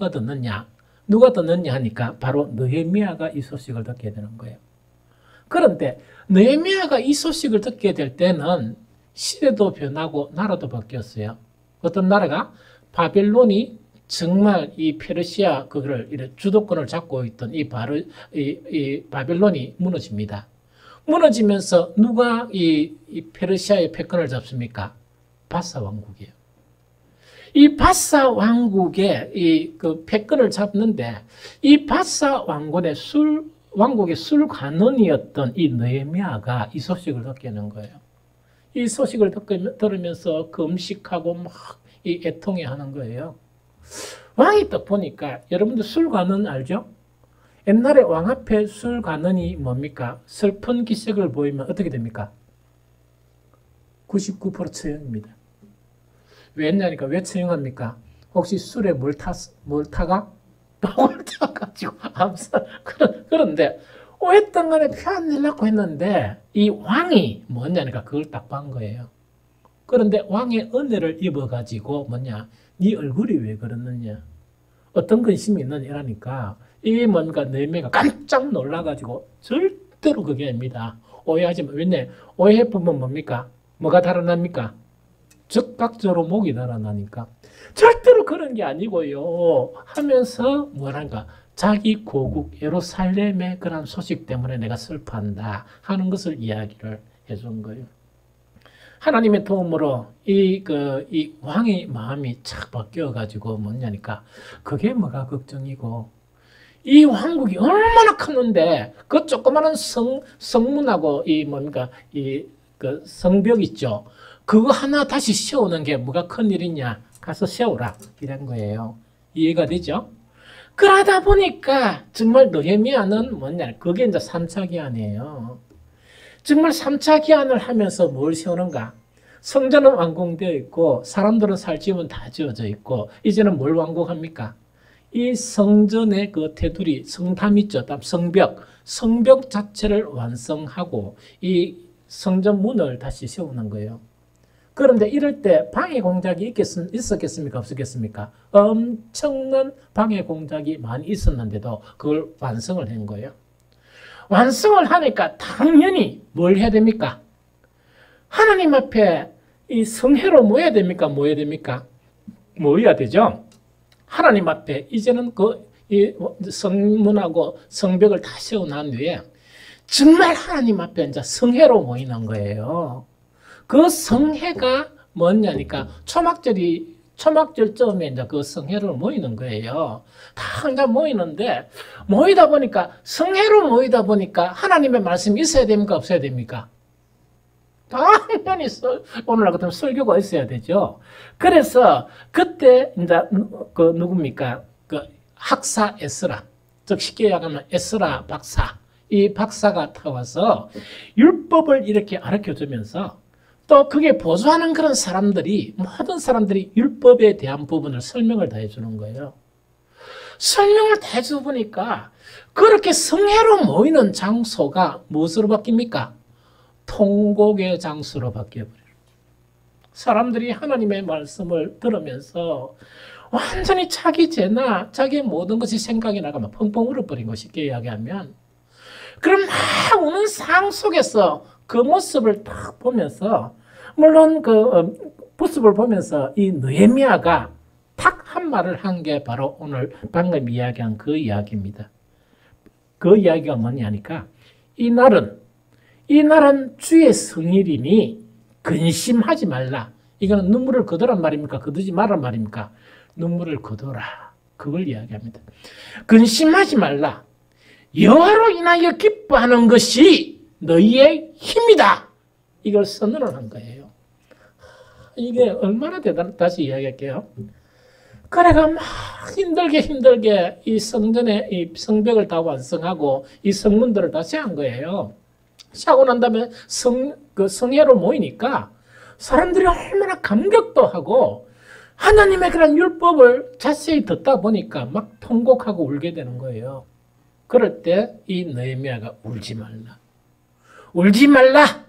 듣느냐? 누가 듣느냐 하니까 바로 느헤미야가 이 소식을 듣게 되는 거예요. 그런데 느헤미야가 이 소식을 듣게 될 때는 시대도 변하고 나라도 바뀌었어요. 어떤 나라가? 바벨론이 정말 이 페르시아 그거를 주도권을 잡고 있던 이 바벨론이 무너집니다. 무너지면서 누가 이 페르시아의 패권을 잡습니까? 바사 왕국이에요. 이 바사 왕국의 패권을 잡는데, 이 바사 왕국의 술관원이었던 이 느헤미야가 이 소식을 듣게 되는 거예요. 이 소식을 들으면서 금식하고 막 이 애통해 하는 거예요. 왕이 딱 보니까, 여러분들 술관원 알죠? 옛날에 왕 앞에 술관원이 뭡니까? 슬픈 기색을 보이면 어떻게 됩니까? 99% 처형입니다. 왜냐니까 왜 처형합니까? 혹시 술에 뭘 타가? 똥을 타가지고 암살. 그런데 어떤 간에 표 안 내려고 했는데 이 왕이 뭐냐니까 그걸 딱 본 거예요. 그런데 왕의 은혜를 입어가지고 뭐냐? 네 얼굴이 왜 그러느냐? 어떤 근심이 있느냐 이러니까 이게 뭔가 느헤미야가 깜짝 놀라가지고 절대로 그게 아닙니다. 오해하지 마. 왜냐? 오해해보면 뭡니까? 뭐가 달아납니까? 즉각적으로 목이 달아나니까 절대로 그런 게 아니고요 하면서 뭐랄까 자기 고국 예루살렘의 그런 소식 때문에 내가 슬퍼한다 하는 것을 이야기를 해준 거예요. 하나님의 도움으로 이 왕의 마음이 착 바뀌어가지고 뭐냐니까 그게 뭐가 걱정이고, 이 왕국이 얼마나 컸는데 그 조그마한 성문하고 그 성벽 있죠. 그거 하나 다시 세우는 게 뭐가 큰일이냐? 가서 세우라. 이런 거예요. 이해가 되죠? 그러다 보니까 정말 느헤미야는 뭐냐? 그게 이제 3차 기한이에요. 정말 3차 기한을 하면서 뭘 세우는가? 성전은 완공되어 있고 사람들은 살 집은 다 지어져 있고 이제는 뭘 완공합니까? 이 성전의 그 테두리, 성담 있죠. 성벽 자체를 완성하고 이 성전 문을 다시 세우는 거예요. 그런데 이럴 때 방해 공작이 있었겠습니까? 없었겠습니까? 엄청난 방해 공작이 많이 있었는데도 그걸 완성을 한 거예요. 완성을 하니까 당연히 뭘 해야 됩니까? 하나님 앞에 이 성회로 모여야 됩니까? 모여야 됩니까? 모여야 되죠. 하나님 앞에 이제는 이 성문하고 성벽을 다 세워놓은 뒤에 정말 하나님 앞에 이제 성회로 모이는 거예요. 그 성회가 뭐냐니까 초막절쯤에 이제 그 성회로 모이는 거예요. 다 이제 모이는데 성회로 모이다 보니까 하나님의 말씀이 있어야 됩니까? 없어야 됩니까? 당연히 오늘날 같으면 설교가 있어야 되죠. 그래서 그때 이제 그 누굽니까? 그 학사 에스라, 즉 쉽게 이야기하면 에스라 박사, 이 박사가 타와서 율법을 이렇게 가르쳐주면서 또 그게 보조하는 그런 모든 사람들이 율법에 대한 부분을 설명을 다 해주는 거예요. 설명을 다 해주다 보니까 그렇게 성회로 모이는 장소가 무엇으로 바뀝니까? 통곡의 장소로 바뀌어버려요. 사람들이 하나님의 말씀을 들으면서 완전히 자기 죄나 자기의 모든 것이 생각이 나가면 펑펑 울어버린 거 쉽게 이야기하면 그럼 막 우는 상황 속에서 그 모습을 딱 보면서 물론 그 모습을 보면서 이 느헤미야가 딱 한 말을 한 게 바로 오늘 방금 이야기한 그 이야기입니다. 그 이야기가 뭐냐니까 이 날은 주의 성일이니 근심하지 말라. 이거는 눈물을 거두란 말입니까? 거두지 말란 말입니까? 눈물을 거두라. 그걸 이야기합니다. 근심하지 말라. 여호와로 인하여 기뻐하는 것이 너희의 힘이다. 이걸 선언을 한 거예요. 이게 얼마나 다시 이야기할게요. 그래가 막 힘들게 이 성전의 이 성벽을 다 완성하고 이 성문들을 다 세운 거예요. 세우고 난 다음에 성회로 모이니까 사람들이 얼마나 감격도 하고 하나님의 그런 율법을 자세히 듣다 보니까 막 통곡하고 울게 되는 거예요. 그럴 때 이 느헤미야가 울지 말라.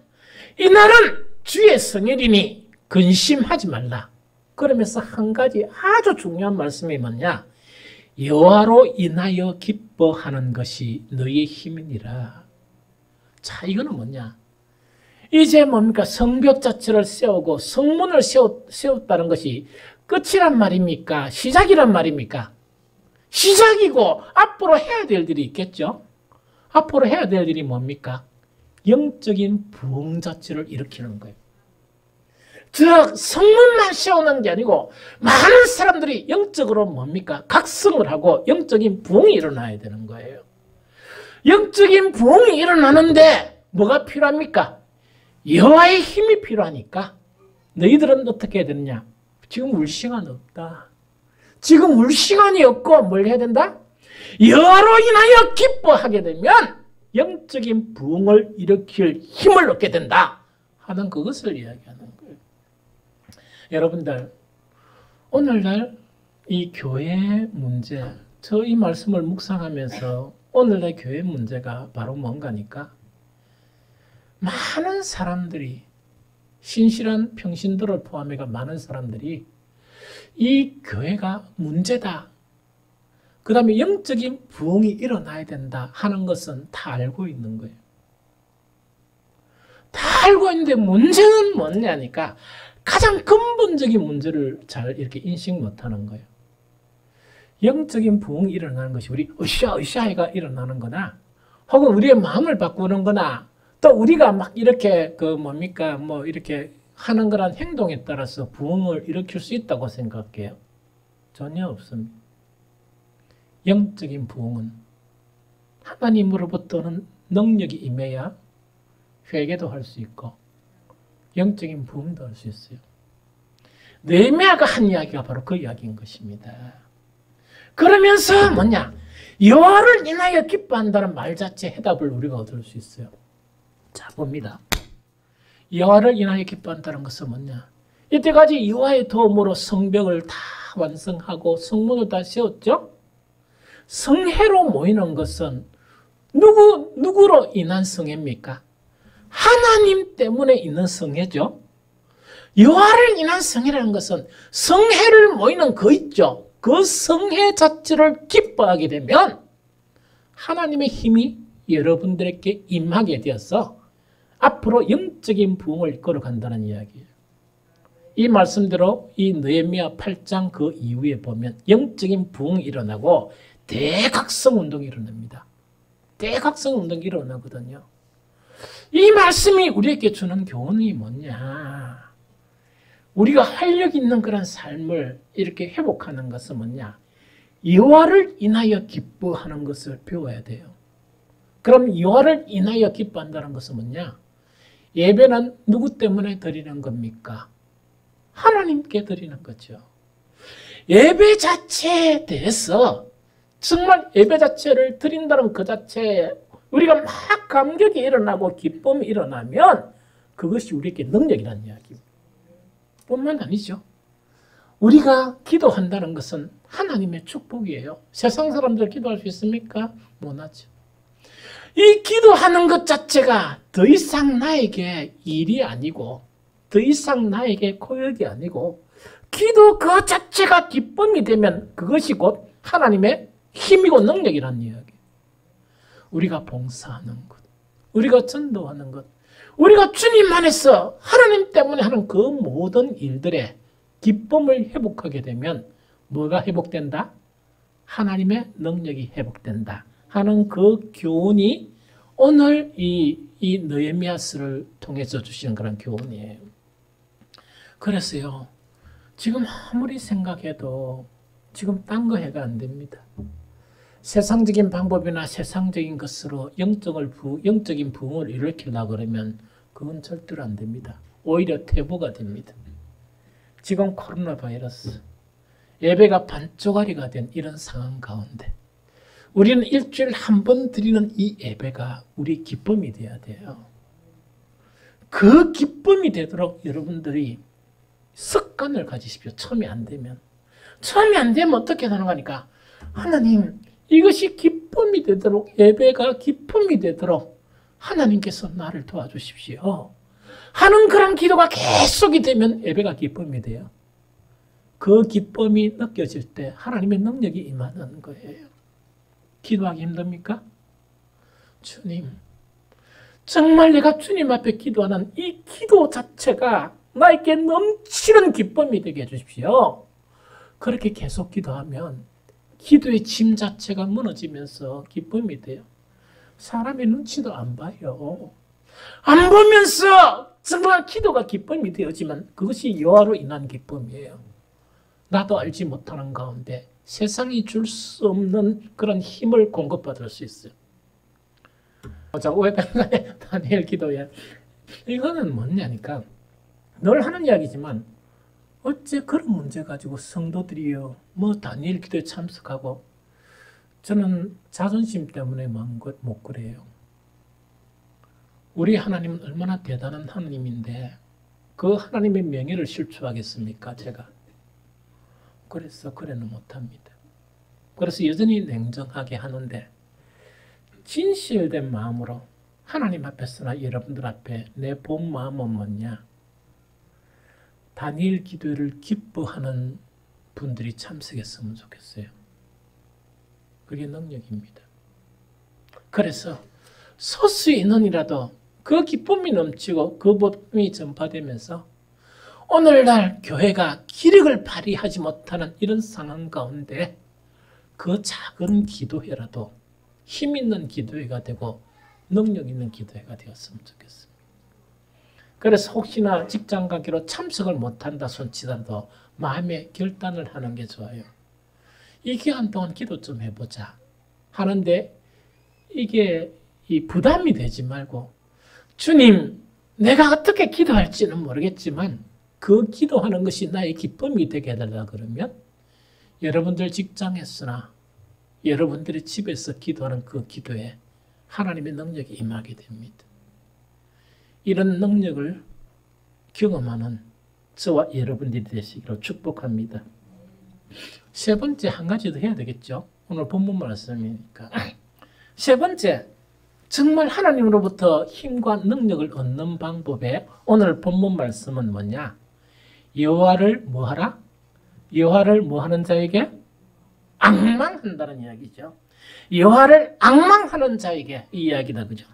이날은 주의 성일이니 근심하지 말라. 그러면서 한 가지 아주 중요한 말씀이 뭐냐? 여호와로 인하여 기뻐하는 것이 너희의 힘이니라. 자, 이거는 뭐냐? 이제 뭡니까? 성벽 자체를 세우고 성문을 세웠다는 것이 끝이란 말입니까? 시작이란 말입니까? 시작이고 앞으로 해야 될 일이 있겠죠? 앞으로 해야 될 일이 뭡니까? 영적인 부흥 자체를 일으키는 거예요. 즉 성문만 세우는 게 아니고 많은 사람들이 영적으로 뭡니까? 각성을 하고 영적인 부흥이 일어나야 되는 거예요. 영적인 부흥이 일어나는데 뭐가 필요합니까? 여호와의 힘이 필요하니까 너희들은 어떻게 해야 되느냐? 지금 울 시간 없다. 지금 울 시간이 없고 뭘 해야 된다? 여호와로 인하여 기뻐하게 되면 영적인 부흥을 일으킬 힘을 얻게 된다 하는 그것을 이야기하는 거예요. 여러분들 오늘날 이 교회 문제, 저 이 말씀을 묵상하면서 오늘날 교회 문제가 바로 뭔가니까 많은 사람들이 신실한 평신도를 포함해가 많은 사람들이 이 교회가 문제다. 그 다음에 영적인 부흥이 일어나야 된다 하는 것은 다 알고 있는 거예요. 다 알고 있는데 문제는 뭐냐니까 가장 근본적인 문제를 잘 이렇게 인식 못하는 거예요. 영적인 부흥이 일어나는 것이 우리 으쌰으쌰가 일어나는 거나 혹은 우리의 마음을 바꾸는 거나 또 우리가 막 이렇게 이렇게 하는 그런 행동에 따라서 부흥을 일으킬 수 있다고 생각해요. 전혀 없습니다. 영적인 부흥은 하나님으로부터는 능력이 임해야 회개도 할 수 있고 영적인 부흥도 할 수 있어요. 느헤미야가 한 이야기가 바로 그 이야기인 것입니다. 그러면서 뭐냐? 여호와를 인하여 기뻐한다는 말 자체 해답을 우리가 얻을 수 있어요. 자, 봅니다. 여호와를 인하여 기뻐한다는 것은 뭐냐? 이때까지 여호와의 도움으로 성벽을 다 완성하고 성문을 다 세웠죠? 성회로 모이는 것은 누구로 인한 성회입니까? 하나님 때문에 있는 성회죠. 여호와를 인한 성회라는 것은 성회를 모이는 거 있죠. 그 성회 자체를 기뻐하게 되면 하나님의 힘이 여러분들에게 임하게 되어서 앞으로 영적인 부흥을 이끌어 간다는 이야기예요. 이 말씀대로 이 느헤미야 8장 그 이후에 보면 영적인 부흥이 일어나고 대각성 운동이 일어납니다. 대각성 운동이 일어나거든요. 이 말씀이 우리에게 주는 교훈이 뭐냐? 우리가 활력 있는 그런 삶을 이렇게 회복하는 것은 뭐냐? 여호와를 인하여 기뻐하는 것을 배워야 돼요. 그럼 여호와를 인하여 기뻐한다는 것은 뭐냐? 예배는 누구 때문에 드리는 겁니까? 하나님께 드리는 거죠. 예배 자체에 대해서 정말 예배 자체를 드린다는 그 자체에 우리가 막 감격이 일어나고 기쁨이 일어나면 그것이 우리에게 능력이라는 이야기입니다. 뿐만 아니죠. 우리가 기도한다는 것은 하나님의 축복이에요. 세상 사람들 기도할 수 있습니까? 못하죠. 이 기도하는 것 자체가 더 이상 나에게 일이 아니고 더 이상 나에게 고역이 아니고 기도 그 자체가 기쁨이 되면 그것이 곧 하나님의 힘이고 능력이라는 이야기. 우리가 봉사하는 것, 우리가 전도하는 것, 우리가 주님 안에서 하나님 때문에 하는 그 모든 일들에 기쁨을 회복하게 되면 뭐가 회복된다? 하나님의 능력이 회복된다 하는 그 교훈이 오늘 이 느헤미야서를 통해서 주시는 그런 교훈이에요. 그래서요, 지금 아무리 생각해도 지금 딴 거 해가 안 됩니다. 세상적인 방법이나 세상적인 것으로 영적인 부흥을 일으키려고 그러면 그건 절대로 안 됩니다. 오히려 퇴보가 됩니다. 지금 코로나 바이러스, 예배가 반쪽짜리가 된 이런 상황 가운데 우리는 일주일에 한 번 드리는 이 예배가 우리 기쁨이 돼야 돼요. 그 기쁨이 되도록 여러분들이 습관을 가지십시오. 처음이 안 되면 어떻게 되는 거니까 하나님 이것이 기쁨이 되도록 예배가 기쁨이 되도록 하나님께서 나를 도와주십시오 하는 그런 기도가 계속이 되면 예배가 기쁨이 돼요. 그 기쁨이 느껴질 때 하나님의 능력이 임하는 거예요. 기도하기 힘듭니까? 주님, 정말 내가 주님 앞에 기도하는 이 기도 자체가 나에게 넘치는 기쁨이 되게 해주십시오. 그렇게 계속 기도하면 기도의 짐 자체가 무너지면서 기쁨이 돼요. 사람의 눈치도 안 봐요. 안 보면서 정말 기도가 기쁨이 되어지만 그것이 여호와로 인한 기쁨이에요. 나도 알지 못하는 가운데 세상이 줄 수 없는 그런 힘을 공급받을 수 있어요. 자, 500편간의 다니엘 기도에 이거는 뭐냐니까 늘 하는 이야기지만 어째 그런 문제 가지고 성도들이요 다니엘 기도에 참석하고 저는 자존심 때문에 못 그래요. 우리 하나님은 얼마나 대단한 하나님인데 그 하나님의 명예를 실추하겠습니까 제가? 그래서 그래는 못합니다. 그래서 여전히 냉정하게 하는데 진실된 마음으로 하나님 앞에서나 여러분들 앞에 내 본 마음은 뭐냐? 다니엘 기도를 기뻐하는 분들이 참석했으면 좋겠어요. 그게 능력입니다. 그래서 소수의 인원이라도 그 기쁨이 넘치고 그 복음이 전파되면서 오늘날 교회가 기력을 발휘하지 못하는 이런 상황 가운데 그 작은 기도회라도 힘 있는 기도회가 되고 능력 있는 기도회가 되었으면 좋겠습니다. 그래서 혹시나 직장 가기로 참석을 못한다 손치더라도 마음의 결단을 하는 게 좋아요. 이 기간 동안 기도 좀 해보자 하는데 이게 이 부담이 되지 말고 주님 내가 어떻게 기도할지는 모르겠지만 그 기도하는 것이 나의 기쁨이 되게 해달라 그러면 여러분들 직장에서나 여러분들의 집에서 기도하는 그 기도에 하나님의 능력이 임하게 됩니다. 이런 능력을 경험하는 저와 여러분들이 되시기를 축복합니다. 세 번째 한 가지 더 해야 되겠죠. 오늘 본문 말씀이니까. 세 번째, 정말 하나님으로부터 힘과 능력을 얻는 방법에 오늘 본문 말씀은 뭐냐? 여호와를 뭐하라? 여호와를 뭐하는 자에게? 앙망한다는 이야기죠. 여호와를 앙망하는 자에게 이 이야기다, 그죠?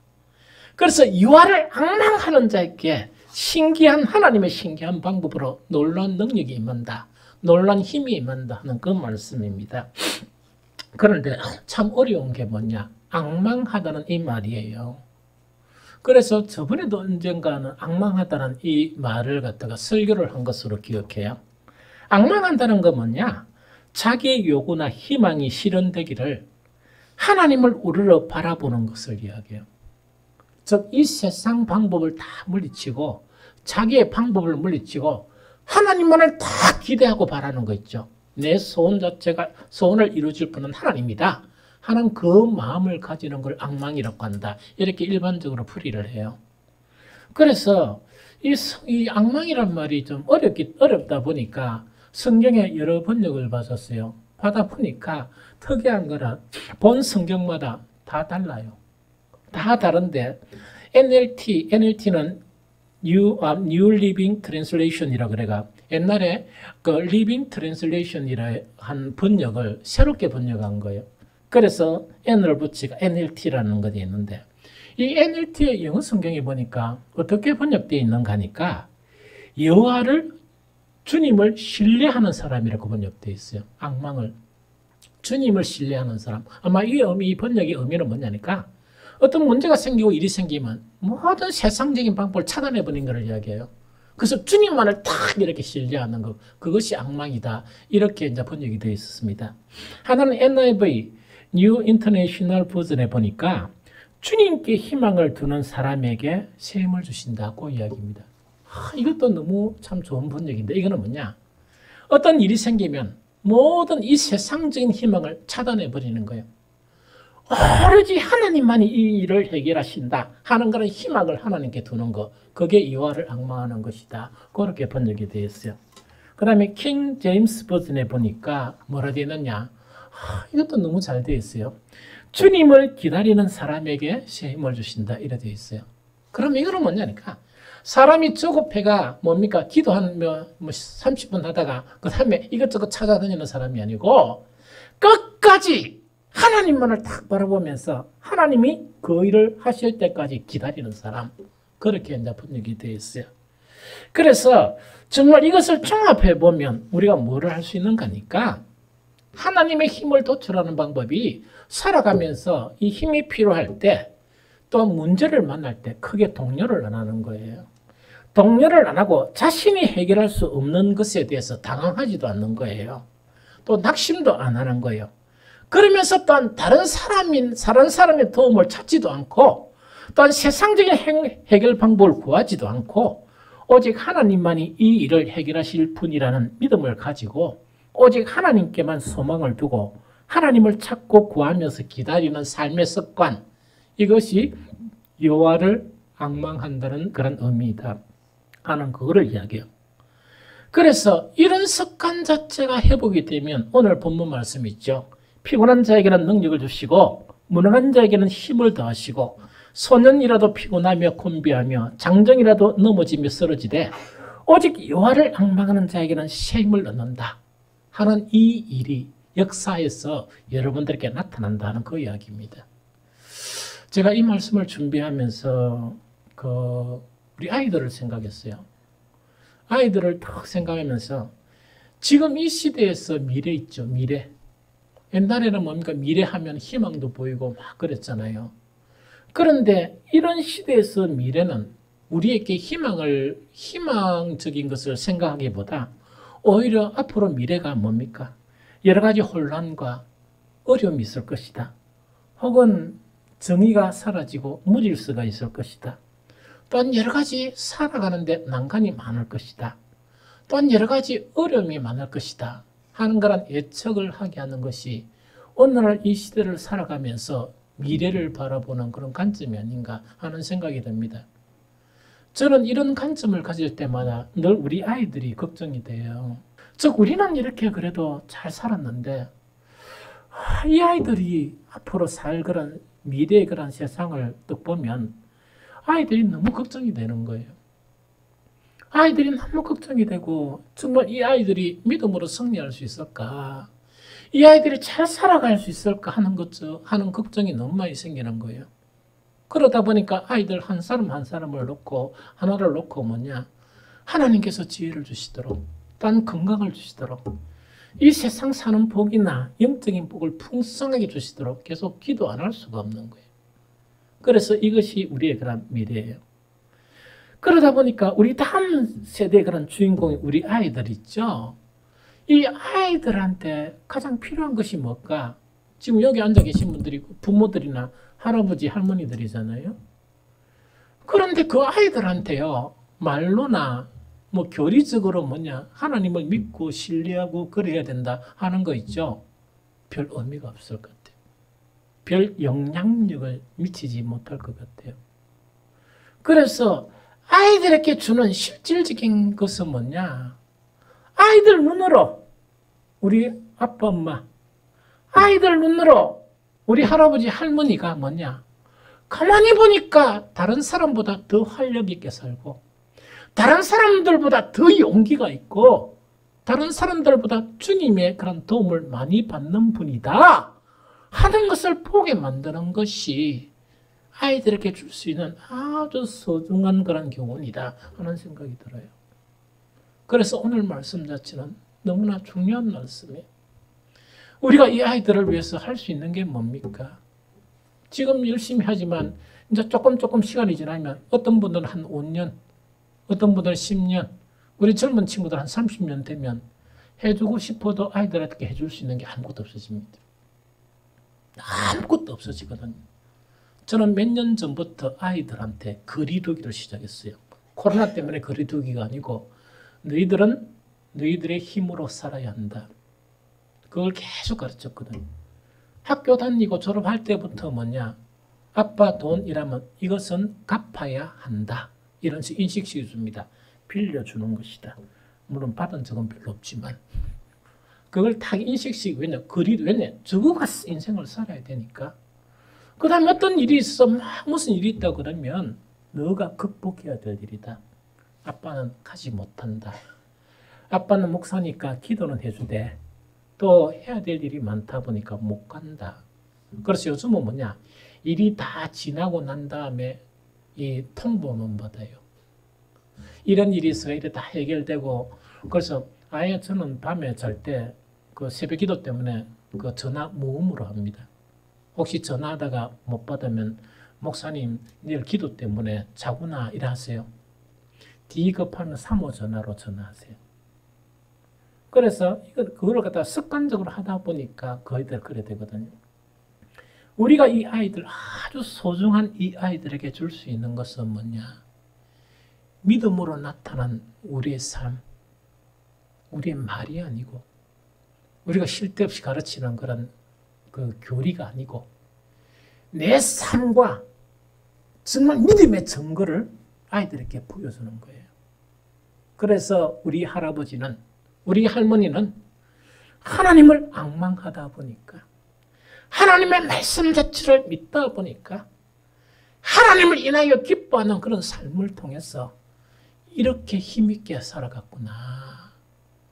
그래서 여호와를 앙망하는 자에게 신기한 하나님의 신기한 방법으로 놀라운 능력이 임한다. 놀라운 힘이 임한다 하는 그 말씀입니다. 그런데 참 어려운 게 뭐냐? 앙망하다는 이 말이에요. 그래서 저번에도 언젠가는 앙망하다는 이 말을 갖다가 설교를 한 것으로 기억해요. 앙망한다는 건 뭐냐? 자기의 요구나 희망이 실현되기를 하나님을 우러러 바라보는 것을 이야기해요. 즉, 이 세상 방법을 다 물리치고 자기의 방법을 물리치고 하나님만을 다 기대하고 바라는 거 있죠. 내 소원 자체가 소원을 이루어줄 분은 하나님이다 하는 그 마음을 가지는 걸 앙망이라고 한다. 이렇게 일반적으로 풀이를 해요. 그래서 이 앙망이란 말이 좀 어렵다 보니까 성경에 여러 번역을 봤었어요. 하다 보니까 특이한 거는 본 성경마다 다 달라요. 다 다른데 NLT는 New Living Translation이라 그래가 옛날에 그 Living Translation이라 한 번역을 새롭게 번역한 거예요. 그래서 N을 붙이가 NLT라는 것이 있는데 이 NLT의 영어 성경에 보니까 어떻게 번역되어 있는가 하니까 여호와를 주님을 신뢰하는 사람이라고 번역되어 있어요. 앙망을 주님을 신뢰하는 사람. 아마 이 번역의 의미는 뭐냐니까 어떤 문제가 생기고 일이 생기면 모든 세상적인 방법을 차단해버린 것을 이야기해요. 그래서 주님만을 딱 이렇게 신뢰하는 것, 그것이 앙망이다. 이렇게 이제 번역이 되어 있었습니다. 하나는 NIV, New International Version에 보니까 주님께 희망을 두는 사람에게 새 힘을 주신다고 이야기입니다. 이것도 너무 참 좋은 번역인데 이거는 뭐냐? 어떤 일이 생기면 모든 이 세상적인 희망을 차단해버리는 거예요. 오로지 하나님만이 이 일을 해결하신다 하는 그런 희망을 하나님께 두는 것, 그게 여호와를 앙망하는 것이다. 그렇게 번역이 되어 있어요. 그 다음에 킹 제임스 버전에 보니까 뭐라 되어 있느냐? 이것도 너무 잘 되어 있어요. 주님을 기다리는 사람에게 새 힘을 주신다. 이래 되어 있어요. 그럼 이거는 뭐냐니까 사람이 조급해가 뭡니까? 기도하면 30분 하다가 그 다음에 이것저것 찾아다니는 사람이 아니고 끝까지 하나님만을 딱 바라보면서 하나님이 그 일을 하실 때까지 기다리는 사람, 그렇게 이제 번역이 되어 있어요. 그래서 정말 이것을 종합해 보면 우리가 뭐를 할 수 있는가 하니까 하나님의 힘을 도출하는 방법이 살아가면서 이 힘이 필요할 때 또 문제를 만날 때 크게 동요를 안 하는 거예요. 동요를 안 하고 자신이 해결할 수 없는 것에 대해서 당황하지도 않는 거예요. 또 낙심도 안 하는 거예요. 그러면서 또한 다른 사람의 도움을 찾지도 않고 또한 세상적인 해결 방법을 구하지도 않고 오직 하나님만이 이 일을 해결하실 분이라는 믿음을 가지고 오직 하나님께만 소망을 두고 하나님을 찾고 구하면서 기다리는 삶의 습관, 이것이 여호와를 앙망한다는 그런 의미이다 하는 그거를 이야기해요. 그래서 이런 습관 자체가 회복이 되면 오늘 본문 말씀 있죠. 피곤한 자에게는 능력을 주시고 무능한 자에게는 힘을 더하시고 소년이라도 피곤하며 곤비하며 장정이라도 넘어지며 쓰러지되 오직 여호와를 앙망하는 자에게는 새 힘을 얻는다 하는 이 일이 역사에서 여러분들에게 나타난다는 그 이야기입니다. 제가 이 말씀을 준비하면서 우리 아이들을 생각했어요. 아이들을 딱 생각하면서 지금 이 시대에서 미래 있죠. 미래. 옛날에는 뭡니까? 미래하면 희망도 보이고 막 그랬잖아요. 그런데 이런 시대에서 미래는 우리에게 희망적인 것을 생각하기보다 오히려 앞으로 미래가 뭡니까? 여러 가지 혼란과 어려움이 있을 것이다. 혹은 정의가 사라지고 무질서가 있을 것이다. 또한 여러 가지 살아가는데 난관이 많을 것이다. 또한 여러 가지 어려움이 많을 것이다 하는 그런 예측을 하게 하는 것이 오늘날 이 시대를 살아가면서 미래를 바라보는 그런 관점이 아닌가 하는 생각이 듭니다. 저는 이런 관점을 가질 때마다 늘 우리 아이들이 걱정이 돼요. 즉 우리는 이렇게 그래도 잘 살았는데 이 아이들이 앞으로 살 그런 미래의 그런 세상을 딱 보면 아이들이 너무 걱정이 되는 거예요. 아이들이 너무 걱정이 되고 정말 이 아이들이 믿음으로 승리할 수 있을까? 이 아이들이 잘 살아갈 수 있을까 하는 걱정이 너무 많이 생기는 거예요. 그러다 보니까 아이들 한 사람 한 사람을 놓고 하나를 놓고 뭐냐? 하나님께서 지혜를 주시도록 딴 건강을 주시도록 이 세상 사는 복이나 영적인 복을 풍성하게 주시도록 계속 기도 안 할 수가 없는 거예요. 그래서 이것이 우리의 그런 미래예요. 그러다 보니까 우리 다음 세대의 그런 주인공이 우리 아이들 있죠. 이 아이들한테 가장 필요한 것이 뭘까? 지금 여기 앉아 계신 분들이 부모들이나 할아버지, 할머니들이잖아요. 그런데 그 아이들한테요, 말로나 뭐 교리적으로 뭐냐, 하나님을 믿고 신뢰하고 그래야 된다 하는 거 있죠. 별 의미가 없을 것 같아요. 별 영향력을 미치지 못할 것 같아요. 그래서 아이들에게 주는 실질적인 것은 뭐냐? 아이들 눈으로 우리 아빠, 엄마, 아이들 눈으로 우리 할아버지, 할머니가 뭐냐? 가만히 보니까 다른 사람보다 더 활력 있게 살고 다른 사람들보다 더 용기가 있고 다른 사람들보다 주님의 그런 도움을 많이 받는 분이다 하는 것을 보게 만드는 것이 아이들에게 줄 수 있는 아주 소중한 그런 교훈이다 하는 생각이 들어요. 그래서 오늘 말씀 자체는 너무나 중요한 말씀이에요. 우리가 이 아이들을 위해서 할 수 있는 게 뭡니까? 지금 열심히 하지만 이제 조금 시간이 지나면 어떤 분들은 한 5년, 어떤 분들은 10년, 우리 젊은 친구들 한 30년 되면 해주고 싶어도 아이들한테 해줄 수 있는 게 아무것도 없어집니다. 아무것도 없어지거든요. 저는 몇 년 전부터 아이들한테 거리두기를 시작했어요. 코로나 때문에 거리두기가 아니고 너희들은 너희들의 힘으로 살아야 한다. 그걸 계속 가르쳤거든요. 학교 다니고 졸업할 때부터 뭐냐, 아빠 돈 이라면 이것은 갚아야 한다. 이런 식으로 인식시켜 줍니다. 빌려주는 것이다. 물론 받은 적은 별로 없지만 그걸 다 인식시키고 왜냐 저거 가서 인생을 살아야 되니까. 그 다음에 어떤 일이 있어 무슨 일이 있다 그러면 너가 극복해야 될 일이다. 아빠는 가지 못한다. 아빠는 목사니까 기도는 해주되 또 해야 될 일이 많다 보니까 못 간다. 그래서 요즘은 뭐냐, 일이 다 지나고 난 다음에 이 통보만 받아요. 이런 일이 있어 이래 다 해결되고. 그래서 아예 저는 밤에 잘 때 그 새벽 기도 때문에 그 전화 무음으로 합니다. 혹시 전화하다가 못 받으면 목사님 내일 기도 때문에 자구나 이러세요. 비겁하면 3호 전화로 전화하세요. 그래서 그걸 갖다 습관적으로 하다 보니까 거의들 그래 되거든요. 우리가 이 아이들, 아주 소중한 이 아이들에게 줄 수 있는 것은 뭐냐? 믿음으로 나타난 우리의 삶, 우리의 말이 아니고 우리가 쉴 데 없이 가르치는 그런 그 교리가 아니고 내 삶과 정말 믿음의 증거를 아이들에게 보여주는 거예요. 그래서 우리 할아버지는, 우리 할머니는 하나님을 앙망하다 보니까, 하나님의 말씀 자체를 믿다 보니까 하나님을 인하여 기뻐하는 그런 삶을 통해서 이렇게 힘있게 살아갔구나.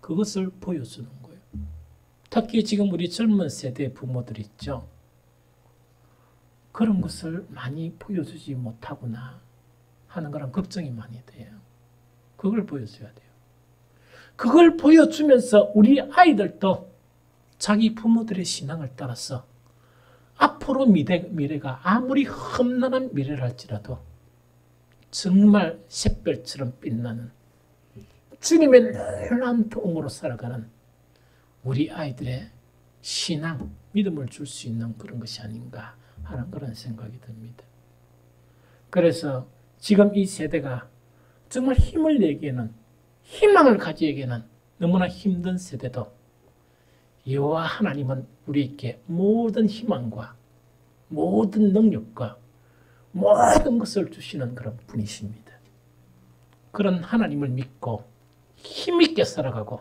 그것을 보여주는 거예요. 특히 지금 우리 젊은 세대 부모들 있죠. 그런 것을 많이 보여주지 못하구나 하는 그런 걱정이 많이 돼요. 그걸 보여줘야 돼요. 그걸 보여주면서 우리 아이들도 자기 부모들의 신앙을 따라서 앞으로 미래가 아무리 험난한 미래를 할지라도 정말 샛별처럼 빛나는 주님의 놀라운 도움으로 살아가는 우리 아이들의 신앙, 믿음을 줄 수 있는 그런 것이 아닌가 하는 그런 생각이 듭니다. 그래서 지금 이 세대가 정말 힘을 내기에는, 희망을 가지기에는 너무나 힘든 세대도 여호와 하나님은 우리에게 모든 희망과 모든 능력과 모든 것을 주시는 그런 분이십니다. 그런 하나님을 믿고 힘있게 살아가고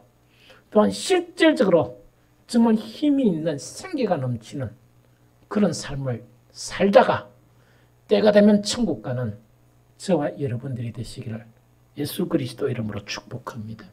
또한 실질적으로 정말 힘이 있는 생기가 넘치는 그런 삶을 살다가 때가 되면 천국 가는 저와 여러분들이 되시기를 예수 그리스도 이름으로 축복합니다.